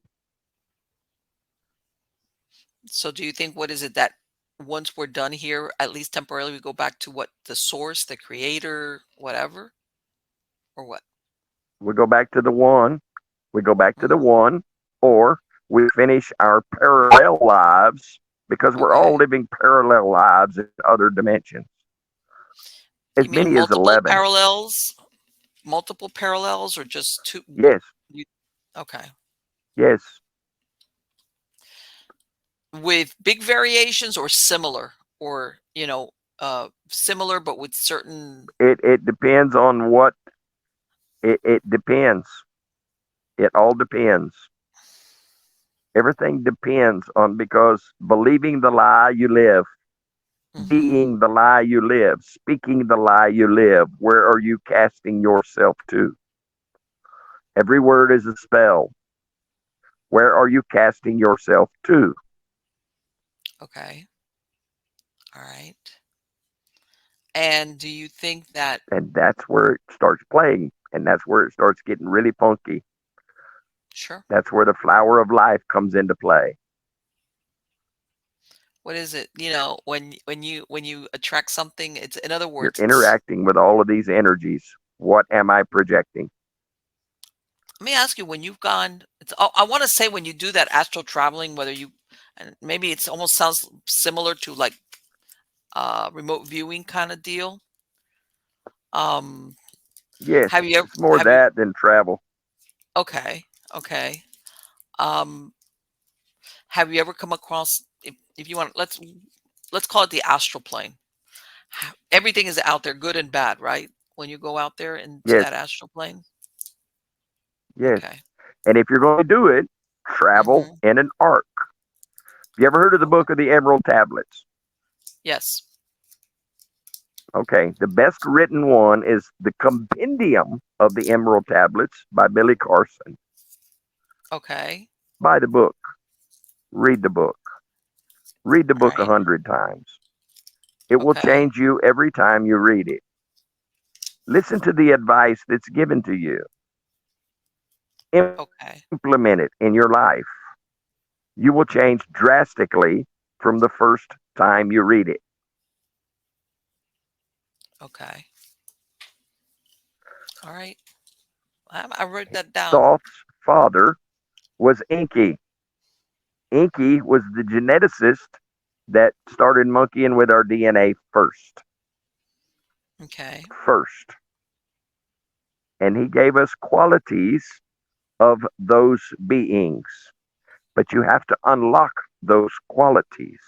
so do you think what is it that once we're done here, at least temporarily, we go back to what the source, the creator, whatever, or what? We go back to the one, we go back to the Hmm. one, or we finish our parallel lives because we're all Okay. living parallel lives in other dimensions. As You mean many as 11. multiple parallels, or just two? Yes, You, okay. yes. With big variations or similar, or similar but with certain. It depends on what, it depends. It all depends. Everything depends on because believing the lie you live, Hmm. being the lie you live, speaking the lie you live, where are you casting yourself to? Every word is a spell. Where are you casting yourself to? Okay. All right. And do you think that? And that's where it starts playing. And that's where it starts getting really funky. Sure. That's where the flower of life comes into play. What is it? When you attract something, it's, in other You're words, it's. interacting with all of these energies. What am I projecting? Let me ask you, when you've gone, I want to say when you do that astral traveling, whether you, and maybe it's almost sounds similar to like remote viewing kind of deal. Um, Yes, have you ever, it's more that than travel. okay, okay. Um, have you ever come across, if you want, let's call it the astral plane. Everything is out there, good and bad, right? When you go out there into Yes, that astral plane. yes. Okay. And if you're going to do it, travel Mm-hmm. in an arc. Have you ever heard of the Okay. book of the Emerald Tablets? Yes. Okay, the best written one is The Compendium of the Emerald Tablets by Billy Carson. Okay. Buy the book, read the book, read the All book a right. hundred times. It will Okay. change you every time you read it. Listen to the advice that's given to you. Okay. Implement it in your life. You will change drastically from the first time you read it. Okay. All right. I wrote that down. Thoth's father was Inky. Inky was the geneticist that started monkeying with our DNA first. Okay. First. And he gave us qualities of those beings. But you have to unlock those qualities.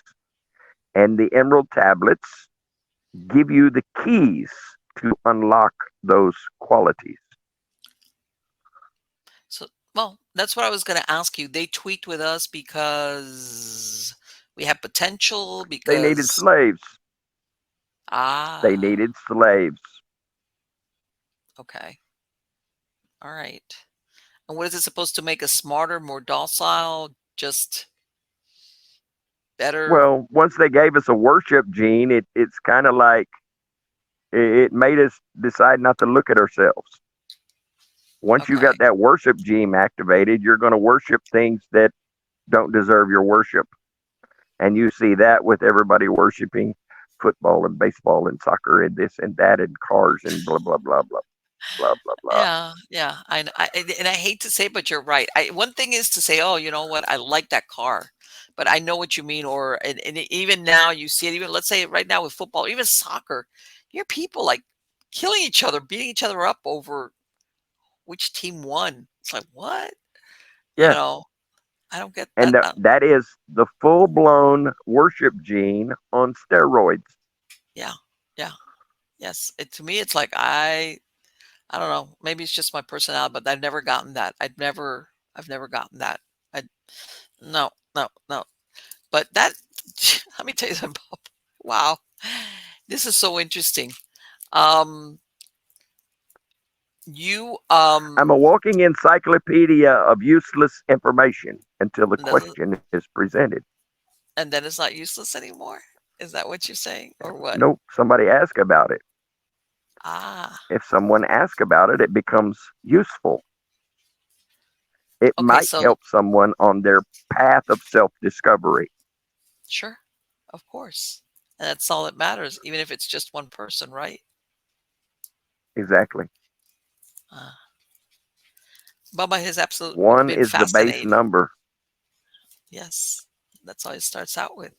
And the emerald tablets give you the keys to unlock those qualities. So, well, that's what I was going to ask you. They tweaked with us because we have potential, They needed because, slaves. They ah, needed slaves. okay. All right. And what is it supposed to make us smarter, more docile, just better? Well, once they gave us a worship gene, it's kind of like it made us decide not to look at ourselves. Once you Okay. got that worship gene activated, you're going to worship things that don't deserve your worship. And you see that with everybody worshiping football and baseball and soccer and this and that and cars and blah, blah, blah, blah, blah, blah, blah. Yeah, yeah. And I hate to say, but you're right. One thing is to say, oh, you know what? I like that car, but I know what you mean. Or and even now you see it. Even let's say right now with football, even soccer, you hear people like killing each other, beating each other up over which team won. It's like what? You Yeah. know, I don't get And that. that is the full blown worship gene on steroids. Yeah, yeah, yes. To me, it's like I don't know. Maybe it's just my personality, but I've never gotten that. I've never gotten that. I no, no, no. But that let me tell you something, Bob. Wow. This is so interesting. Um you I'm a walking encyclopedia of useless information until the doesn't question is presented. and then it's not useless anymore? Is that what you're saying or what? Nope, somebody ask about it. Ah. If someone asks about it, it becomes useful. It Okay, might so help someone on their path of self discovery. sure. Of course. And that's all that matters, even if it's just one person, right? Exactly. Uh, Bubba has absolutely One been is the base fascinating. number. Yes. That's all it starts out with.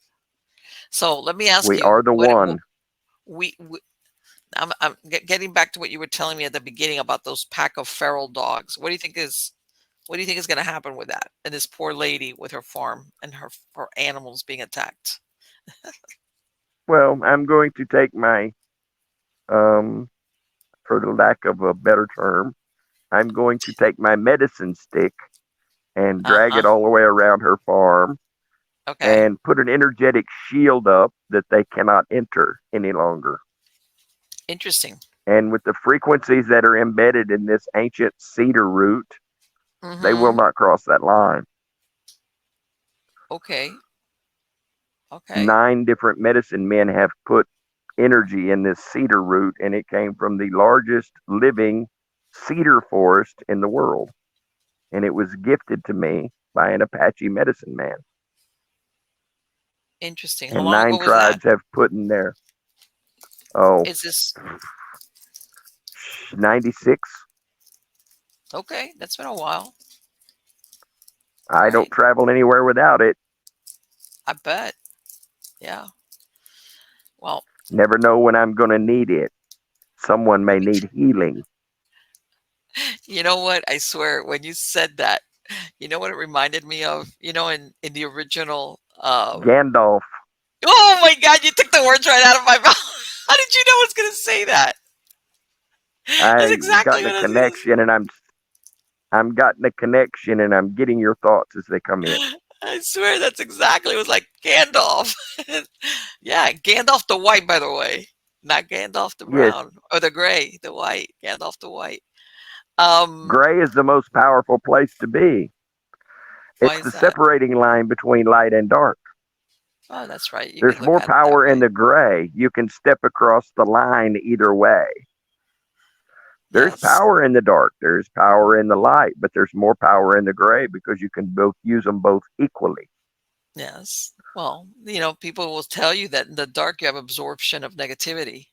So let me ask We you, are the one. we I'm getting back to what you were telling me at the beginning about those pack of feral dogs. What do you think is going to happen with that and this poor lady with her farm and her animals being attacked? Well, I'm going to take my, um, for the lack of a better term, I'm going to take my medicine stick and drag Uh-huh. it all the way around her farm Okay. and put an energetic shield up that they cannot enter any longer. Interesting. And with the frequencies that are embedded in this ancient cedar root, they will Mm-hmm. not cross that line. Okay. Okay. 9 different medicine men have put energy in this cedar root, and it came from the largest living cedar forest in the world. And it was gifted to me by an Apache medicine man. Interesting. How And long ago nine was that? tribes have put in there. Oh, Is this 96. okay? That's been a while. All I don't right. travel anywhere without it. I bet. Yeah. Well, Never know when I'm going to need it. Someone may need healing. you know what? I swear, when you said that, you know what it reminded me of? You know, in the original Gandalf, oh my God, you took the words right out of my mouth. How did you know I was going to say that? That's I exactly gotten a what I was going to connection, and I'm gotten a connection, and I'm getting your thoughts as they come in. say. I swear that's exactly it was like Gandalf. Yeah, Gandalf the White, by the way. Not Gandalf the Yes, Brown or the Gray, the White. Gandalf the White. Um, gray is the most powerful place to be. why It's is the that? separating line between light and dark. Oh, that's right. You There's can look more at it that power in way. the gray. You can step across the line either way. There's Yes. power in the dark. There's power in the light, but there's more power in the gray because you can both use them both equally. Yes. Well, people will tell you that in the dark you have absorption of negativity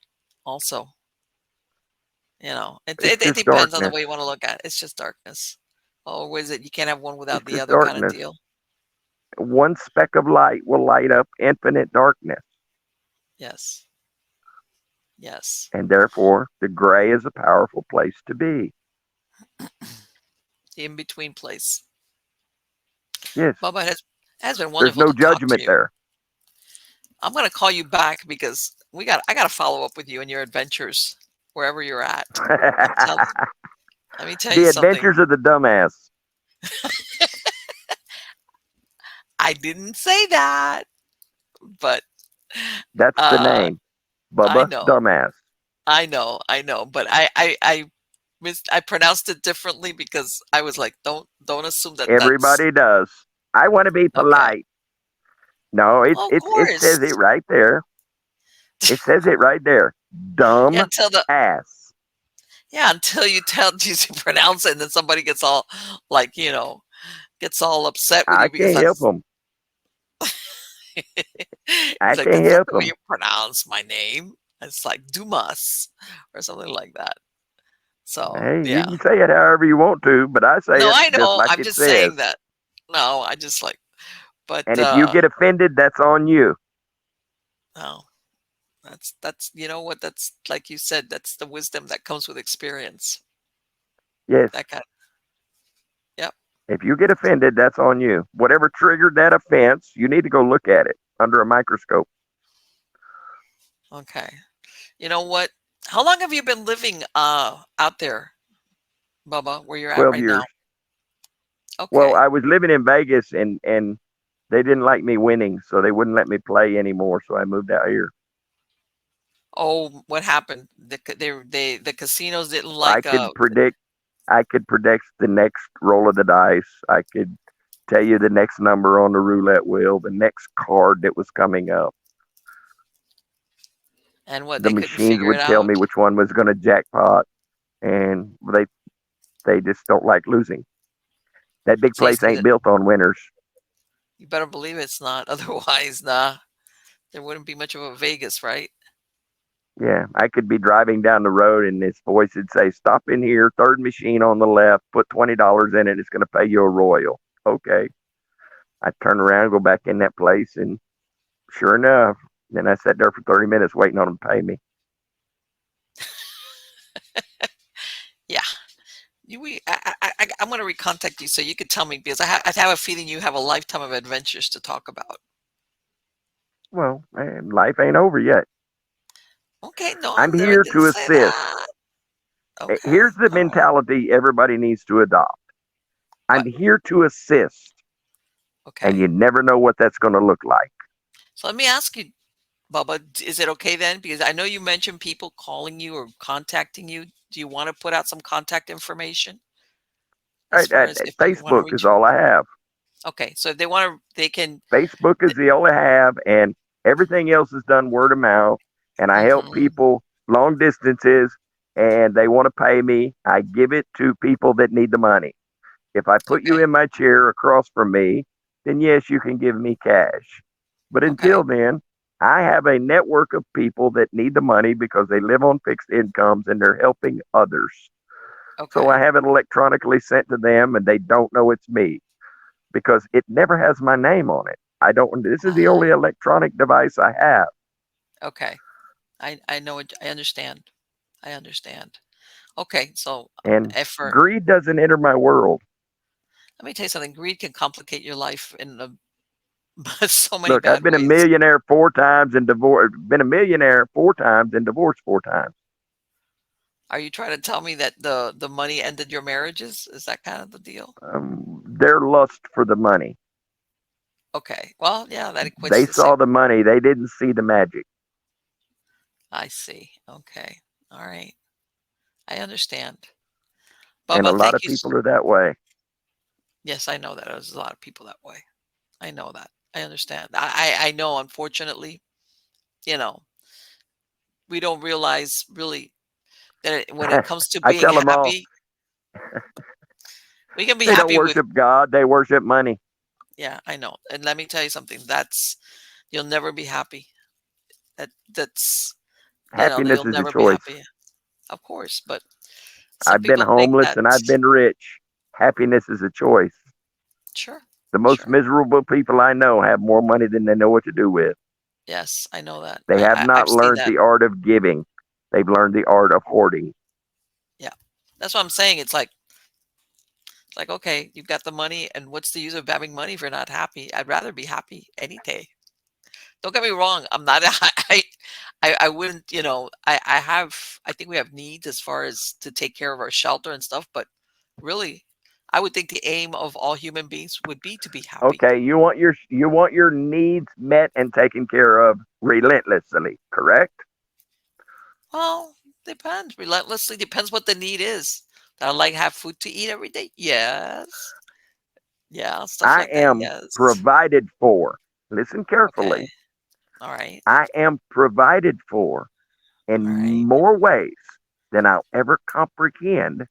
also. It, It's it, it just depends on the darkness. way you want to look at it. It's just darkness. Or is it you can't have one It's without the just other kind of darkness. deal? One speck of light will light up infinite darkness. Yes. Yes. And therefore, the gray is a powerful place to be. The in-between place. Yes, Bubba, It has been There's wonderful no to talk to judgment you. there. I'm going to call you back because I got to follow up with you and your adventures wherever you're at. I'm telling Let me tell you The something. Adventures of the Dumbass. I didn't say that, but That's the uh name. I Bubba know. Dumass. I know, but I pronounced it differently because I was like, don't assume that that's Everybody does. I want to be okay. polite. No, Well, of it says course. it right there. It says it right there. Yeah, Dumb until the ass. yeah, until you tell you pronounce it, and then somebody gets all like, gets all upset with I you because can't help that's them. I it's like can't that's not help the way them. you pronounce my name. It's like Dumas or something like that. So Hey, you yeah. can say it however you want to, but I say No, it I just know. like I'm it just says. saying that. No, I just like, but And if you get offended, that's on you. no, that's you know what? That's like you said. That's the wisdom that comes with experience. Yes. That kind. Yep. If you get offended, that's on you. Whatever triggered that offense, you need to go look at it under a microscope. Okay. You know what? How long have you been living out there, Bubba, where you're at 12 right now? years. Well, Okay. I was living in Vegas and they didn't like me winning, so they wouldn't let me play anymore. So I moved out here. Oh, what happened? The casinos didn't I like could predict. I could predict the next roll of the dice. I could tell you the next number on the roulette wheel, the next card that was coming up. and what The they couldn't machines figure it would tell out. me which one was going to jackpot, and they just don't like losing. That big See, place see ain't that built on winners. you better believe it's not. Otherwise, nah, there wouldn't be much of a Vegas, right? Yeah, I could be driving down the road and this voice would say, "Stop in here, third machine on the left, put $20 in it. It's going to pay you a royal." Okay. I turn around, go back in that place, and sure enough, then I sat there for 30 minutes waiting on them to pay me. Yeah. I'm going to recontact you so you could tell me because I have a feeling you have a lifetime of adventures to talk about. Well, man, life ain't over yet. Okay, no, I'm no, I here didn't to say assist. that. Okay, Here's the all right. mentality everybody needs to adopt. I'm What? here to assist, and Okay. you never know what that's going to look like. So let me ask you, Bubba, is it okay then? Because I know you mentioned people calling you or contacting you. Do you want to put out some contact information as far as if you want to Facebook is reach? all I have. Okay, so if they want to, they can. Facebook is the only I have, and everything else is done word of mouth. And I help Mm-hmm. people long distances, and they want to pay me. I give it to people that need the money. If I put you Okay. in my chair across from me, then yes, you can give me cash. But Okay. until then, I have a network of people that need the money because they live on fixed incomes and they're helping others. So I Okay. have it electronically sent to them and they don't know it's me because it never has my name on it. I don't, this is the only Ah, electronic device I have. okay. I know it. I understand. I understand. Okay, so And effort. greed doesn't enter my world. Let me tell you something. Greed can complicate your life in so many Look, I've bad been a ways. millionaire 4 times and divorced, been a millionaire 4 times and divorced 4 times. Are you trying to tell me that the money ended your marriages? Is that kind of the deal? Their lust for the money. Okay. Well, yeah, that equates They to the same. saw the money. They didn't see the magic. I see. Okay. All right. I understand. And a Bubba, lot thank of you. people are that way. Yes, I know that. There's a lot of people that way. I know that. I understand. I know, unfortunately, you know, we don't realize really that when it comes to I being tell them all, happy, we can be they don't happy with, worship God, they worship money. yeah, I know. And let me tell you something. You'll never be happy. That's, Happiness you'll is a never be choice. happy. Of course, but some I've been people think homeless that, and I've been rich. Happiness is a choice. sure, The most sure. miserable people I know have more money than they know what to do with. Yes, I know that. They have I've not seen learned that. the art of giving. They've learned the art of hoarding. Yeah. That's what I'm saying. It's like It's like, okay, you've got the money, and what's the use of having money if you're not happy? I'd rather be happy any day. Don't get me wrong. I'm not. I wouldn't. I have. I think we have needs as far as to take care of our shelter and stuff. But really, I would think the aim of all human beings would be to be happy. Okay, you want your needs met and taken care of relentlessly, correct? Well, depends. Relentlessly depends what the need is. Do I like have food to eat every day? Yes. Yeah, stuff I like that. am Yes. provided for. Listen Okay. carefully. All right. I am provided for All in right. more ways than I'll ever comprehend,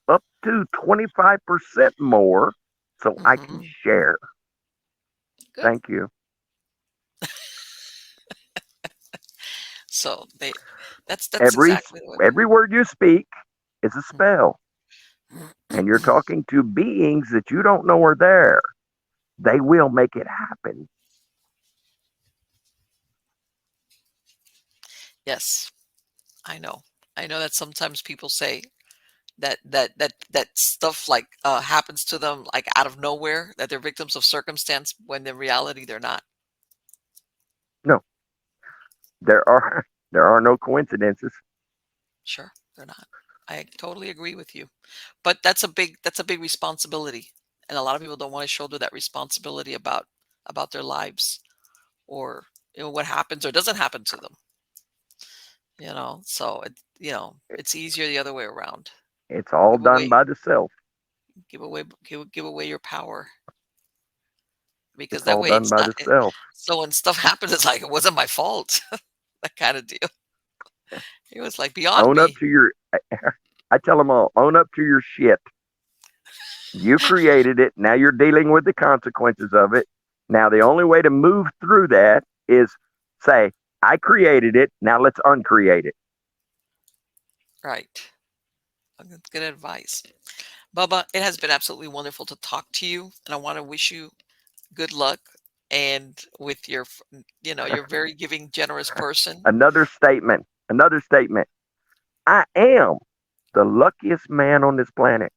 up to 25% more, so I can Hmm. share. Good. Thank you. So that's Every exactly what. every word you speak is a spell, and you're talking to beings that you don't know are there. They will make it happen. Yes, I know. I know that sometimes people say that stuff like happens to them like out of nowhere, that they're victims of circumstance when in reality they're not. No, there are there are no coincidences. Sure, they're not. I totally agree with you. But that's a big responsibility. And a lot of people don't want to shoulder that responsibility about their lives, or what happens or doesn't happen to them. So it's easier the other way around. It's all Give done away by the self. give away your power, because It's that all way done it's by not the self. so when stuff happens, it's like it wasn't my fault. That kind of deal. It was like beyond Own up me. to your. I tell them all, own up to your shit. You created it. Now you're dealing with the consequences of it. Now the only way to move through that is say, I created it. Now let's uncreate it. Right. That's good advice. Bubba, it has been absolutely wonderful to talk to you, and I want to wish you good luck, and with you're a very giving, generous person. Another statement. Another statement. I am the luckiest man on this planet.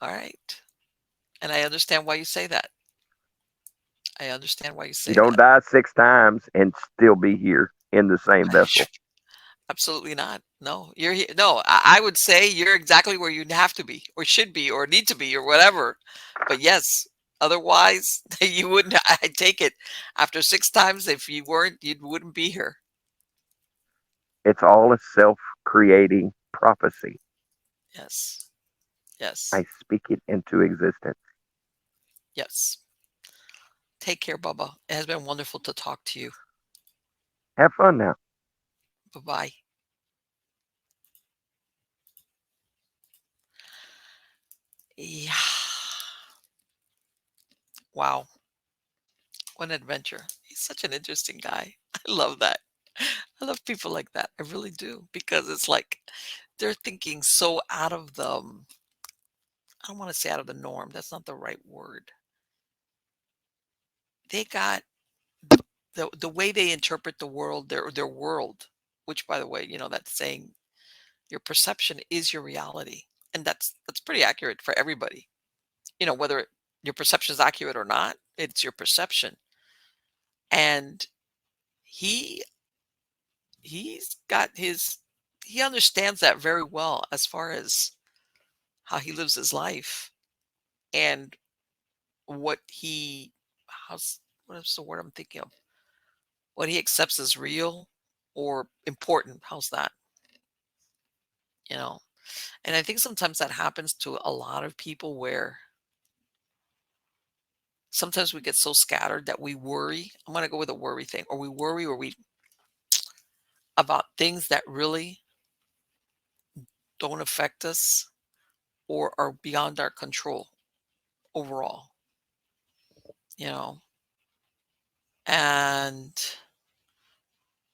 All right. And I understand why you say that. I understand why you You say don't that. die 6 times and still be here in the same vessel. Absolutely not. No, you're here. No, I would say you're exactly where you have to be, or should be, or need to be, or whatever. But yes, otherwise, you wouldn't. I take it after 6 times. If you weren't, you wouldn't be here. It's all a self creating prophecy. Yes. Yes. I speak it into existence. Yes. Take care, Bubba. It has been wonderful to talk to you. Have fun now. Bye bye. Yeah. Wow. What an adventure. He's such an interesting guy. I love that. I love people like that. I really do, because it's like they're thinking so out of I don't want to say out of the norm. That's not the right word. They got the way they interpret the world, their world, which, by the way, that's saying your perception is your reality. And that's pretty accurate for everybody. Whether your perception is accurate or not, it's your perception. And he he's got his he understands that very well, as far as how he lives his life, and what he how's what is the word I'm thinking of? What he accepts as real or important. How's that? You know? And I think sometimes that happens to a lot of people, where sometimes we get so scattered that we worry. I'm going to go with a worry thing, or we worry, or we about things that really don't affect us or are beyond our control overall, you know. And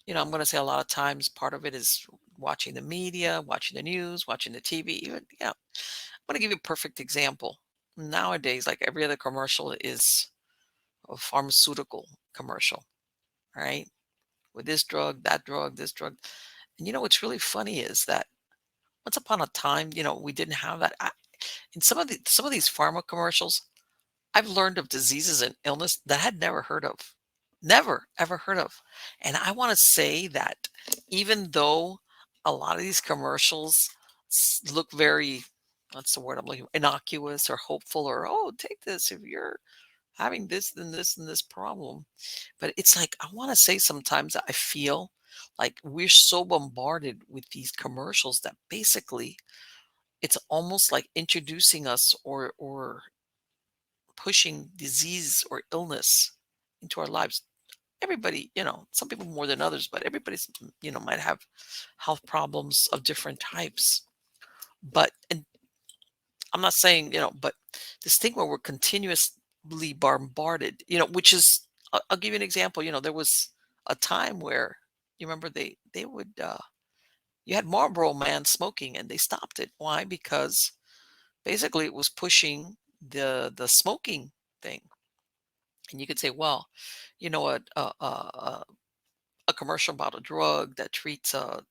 I'm going to say a lot of times part of it is watching the media, watching the news, watching the TV. I'm going to give you a perfect example. Nowadays, like every other commercial is a pharmaceutical commercial, right? With this drug, that drug, this drug. And what's really funny is that once upon a time, we didn't have that. in some of these pharma commercials, I've learned of diseases and illness that I had never heard of. Never, ever heard of. And I want to say that even though a lot of these commercials look very, what's the word I'm looking for, innocuous or hopeful or, oh, take this if you're having this, then this, and this problem. But it's like, I want to say sometimes I feel like we're so bombarded with these commercials that basically it's almost like introducing us or pushing disease or illness into our lives. Everybody, some people more than others, but everybody's, might have health problems of different types. But, and I'm not saying, but this thing where we're continuously bombarded, which is, I'll give you an example. There was a time where, you remember they would, you had Marlboro Man smoking and they stopped it. Why? Because basically it was pushing the smoking thing. And you could say, well, you know what, a commercial about a drug that treats a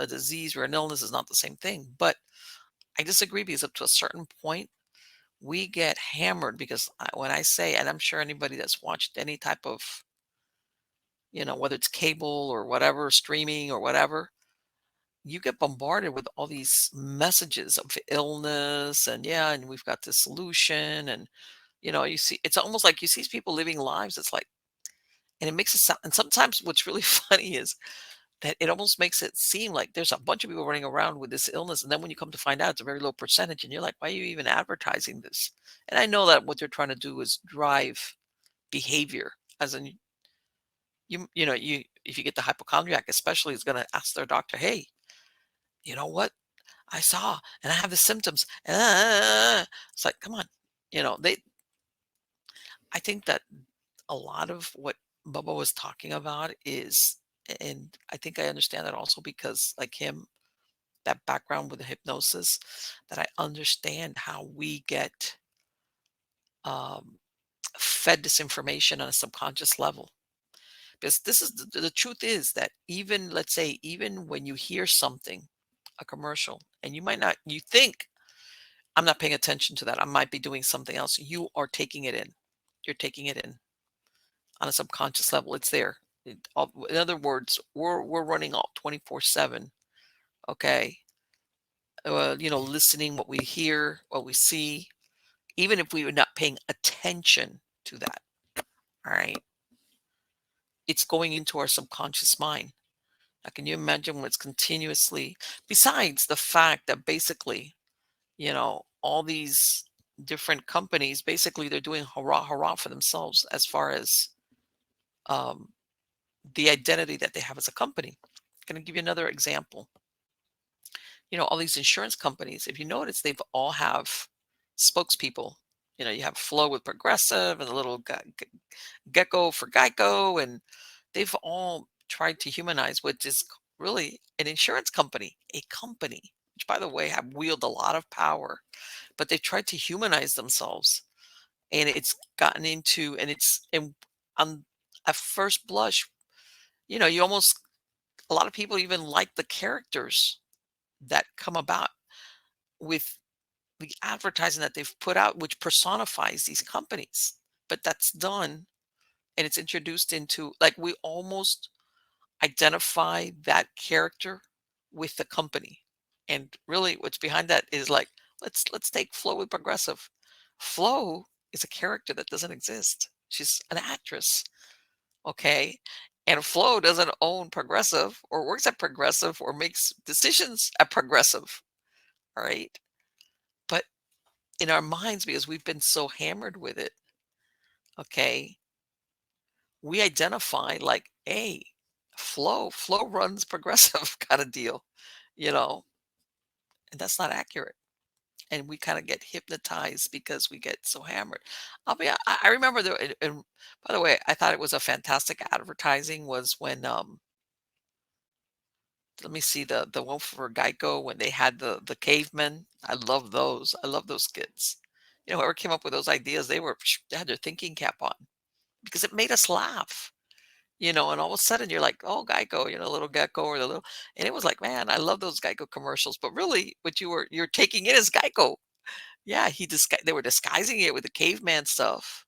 disease or an illness is not the same thing. But I disagree because up to a certain point, we get hammered because when I say, and I'm sure anybody that's watched any type of, whether it's cable or whatever, streaming or whatever, you get bombarded with all these messages of illness and yeah, and we've got this solution. And, you see, it's almost like you see people living lives. It's like, and it makes it sound, and sometimes what's really funny is that it almost makes it seem like there's a bunch of people running around with this illness. And then when you come to find out it's a very low percentage, and you're like, why are you even advertising this? And I know that what they're trying to do is drive behavior, as in you if you get the hypochondriac, especially, is going to ask their doctor, hey, you know what? I saw and I have the symptoms. It's like, come on. They I think that a lot of what Bubba was talking about is, and I think I understand that also because, like him, that background with the hypnosis, that I understand how we get um, fed this information on a subconscious level. Because this is the truth is that even, let's say, even when you hear something, a commercial, and you think, I'm not paying attention to that. I might be doing something else. You are taking it in. You're taking it in on a subconscious level. It's there. In other words, we're running all 24/7. Okay, listening what we hear, what we see, even if we were not paying attention to that. All right, it's going into our subconscious mind. Now, can you imagine what's continuously? Besides the fact that basically, all these different companies, basically, they're doing hurrah hurrah for themselves as far as um, the identity that they have as a company. I'm going to give you another example. All these insurance companies, if you notice, they've all have spokespeople. You have Flo with Progressive and the little gecko for Geico, and they've all tried to humanize what is really an insurance company, a company, which, by the way, have wielded a lot of power, but they've tried to humanize themselves, and it's gotten into, and it's, and on at first blush, you almost, a lot of people even like the characters that come about with the advertising that they've put out, which personifies these companies. But that's done, and it's introduced into, like, we almost identify that character with the company. And really what's behind that is like, let's take Flo with Progressive. Flo is a character that doesn't exist. She's an actress. Okay. And Flo doesn't own Progressive or works at Progressive or makes decisions at Progressive. All right. But in our minds, because we've been so hammered with it, okay, we identify like, hey, Flo runs Progressive kind of deal, you know, and that's not accurate. And we kind of get hypnotized because we get so hammered. I remember and by the way, I thought it was a fantastic advertising was when, let me see, the one for Geico when they had the cavemen. I love those. I love those skits. Whoever came up with those ideas, they had their thinking cap on because it made us laugh. And all of a sudden you're like, oh, Geico, little gecko or the little, and it was like, man, I love those Geico commercials. But really, what you're taking in is Geico. Yeah, they were disguising it with the caveman stuff,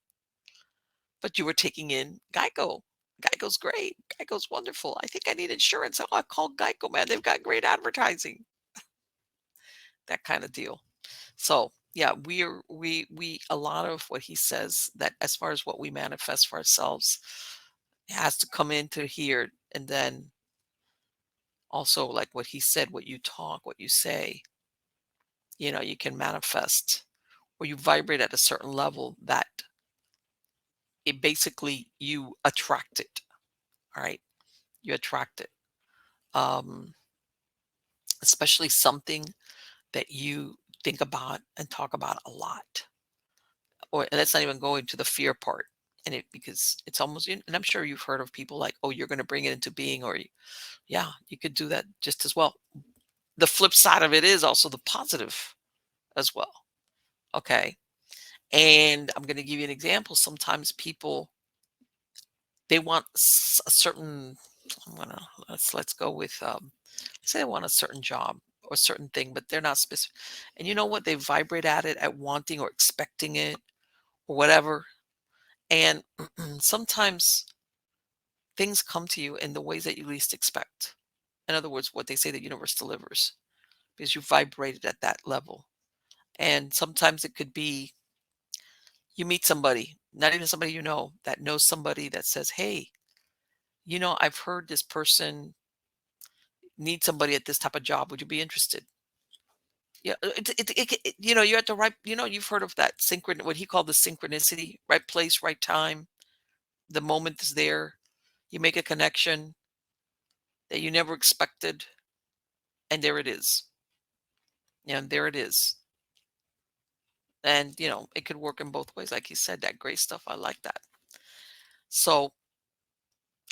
but you were taking in Geico. Geico's great. Geico's wonderful. I think I need insurance. Oh, I called Geico, man. They've got great advertising. That kind of deal. So yeah, we a lot of what he says that as far as what we manifest for ourselves has to come into here, and then also like what he said, what you talk, what you say, you can manifest or you vibrate at a certain level that it basically you attract it. All right. You attract it. Um, especially something that you think about and talk about a lot. Or and let's not even go into the fear part. And it because it's almost and I'm sure you've heard of people like, oh, you're gonna bring it into being, or yeah, you could do that just as well. The flip side of it is also the positive as well. Okay. And I'm gonna give you an example. Sometimes people they want a certain I'm gonna let's go with say they want a certain job or certain thing, but they're not specific. And you know what? They vibrate at it at wanting or expecting it or whatever. And sometimes things come to you in the ways that you least expect. In other words, what they say the universe delivers because you vibrated at that level. And sometimes it could be you meet somebody, not even somebody you know, that knows somebody that says, hey, I've heard this person needs somebody at this type of job. Would you be interested? Yeah, you're at the right, you've heard of that what he called the synchronicity, right place, right time. The moment is there. You make a connection that you never expected, and there it is. And there it is. And, it could work in both ways. Like he said, that gray stuff, I like that. So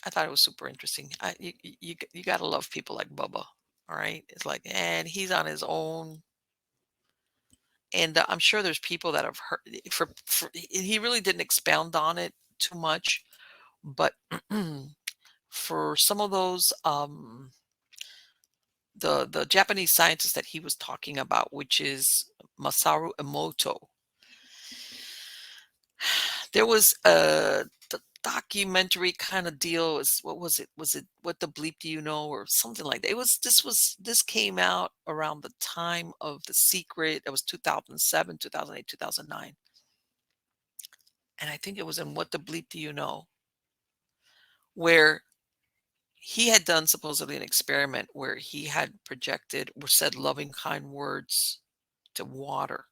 I thought it was super interesting. You got to love people like Bubba. All right. It's like, and he's on his own. And I'm sure there's people that have heard he really didn't expound on it too much, but for some of those, the Japanese scientist that he was talking about, which is Masaru Emoto, there was a documentary kind of deal. What was it? Was it What the Bleep Do You Know or something like that? This came out around the time of The Secret. It was 2007, 2008, 2009. And I think it was in What the Bleep Do You Know, where he had done supposedly an experiment where he had projected or said loving, kind words to water,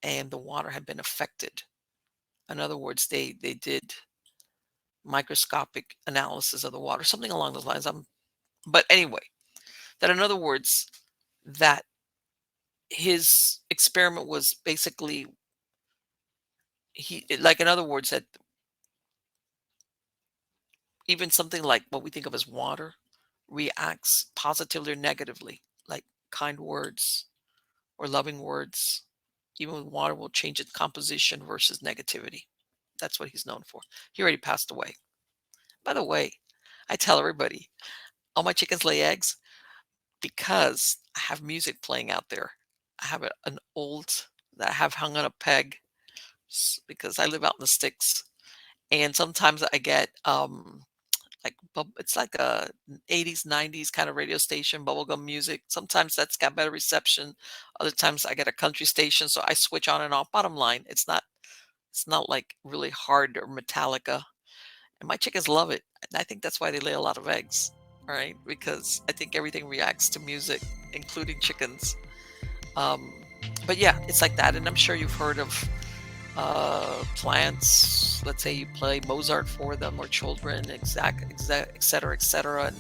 and the water had been affected. In other words, they did microscopic analysis of the water, something along those lines. But anyway, that in other words, that his experiment was basically in other words, that even something like what we think of as water reacts positively or negatively, like kind words or loving words. Even with water will change its composition versus negativity. That's what he's known for. He already passed away. By the way, I tell everybody, all my chickens lay eggs because I have music playing out there. I have an old that I have hung on a peg because I live out in the sticks. And sometimes I get it's like a 80s 90s kind of radio station, bubblegum music. Sometimes that's got better reception. Other times I get a country station, so I switch on and off. Bottom line, it's not like really hard or Metallica. And my chickens love it. And I think that's why they lay a lot of eggs. All right, because I think everything reacts to music, including chickens. Um, but yeah, it's like that. And I'm sure you've heard of plants. Let's say you play Mozart for them or children, et cetera, et cetera. And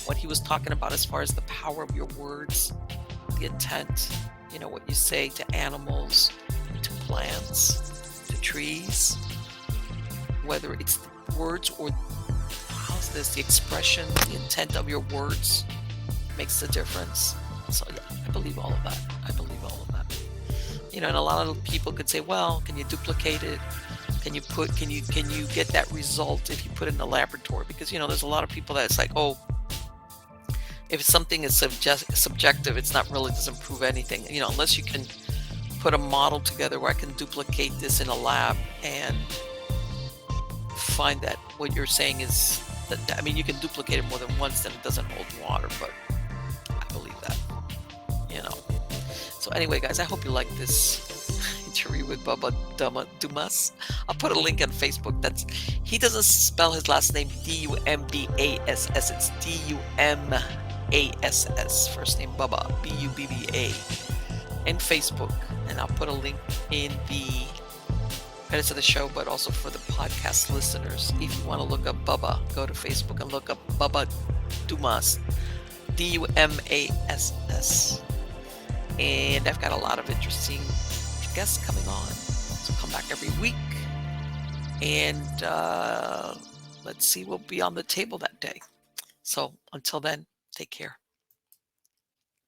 what he was talking about as far as the power of your words, the intent, what you say to animals, to plants, to trees, whether it's the words or the expression, the intent of your words makes the difference. So yeah, I believe all of that. I believe all of that. And a lot of people could say, well, can you duplicate it? Can you get that result if you put it in the laboratory? Because there's a lot of people that it's like, oh, if something is subjective, it's not really doesn't prove anything. Unless you can put a model together where I can duplicate this in a lab and find that what you're saying is that, I mean, you can duplicate it more than once, then it doesn't hold water, but I believe that, you know. So anyway, guys, I hope you like this interview with Bubba Dumass. I'll put a link on Facebook. He doesn't spell his last name Dumbass. It's Dumass. First name Bubba, Bubba, and Facebook. And I'll put a link in the credits of the show, but also for the podcast listeners. If you want to look up Bubba, go to Facebook and look up Bubba Dumass, Dumass. And I've got a lot of interesting guests coming on, so come back every week. And let's see what will be on the table that day. So until then, take care.